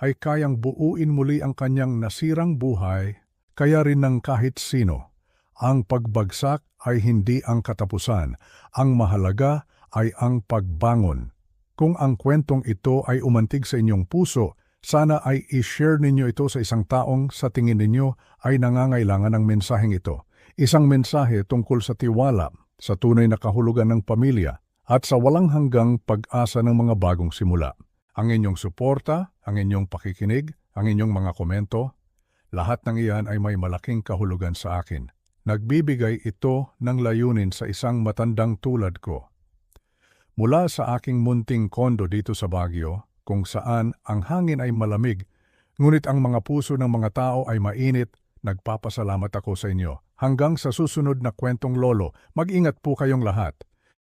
ay kayang buuin muli ang kanyang nasirang buhay, kaya rin ng kahit sino. Ang pagbagsak ay hindi ang katapusan. Ang mahalaga ay ang pagbangon. Kung ang kwentong ito ay umantig sa inyong puso, sana ay i-share ninyo ito sa isang taong sa tingin ninyo ay nangangailangan ng mensaheng ito. Isang mensahe tungkol sa tiwala, sa tunay na kahulugan ng pamilya, at sa walang hanggang pag-asa ng mga bagong simula. Ang inyong suporta, ang inyong pakikinig, ang inyong mga komento, lahat ng iyan ay may malaking kahulugan sa akin. Nagbibigay ito ng layunin sa isang matandang tulad ko. Mula sa aking munting kondo dito sa Baguio, kung saan ang hangin ay malamig, ngunit ang mga puso ng mga tao ay mainit, nagpapasalamat ako sa inyo. Hanggang sa susunod na kwentong lolo, mag-ingat po kayong lahat.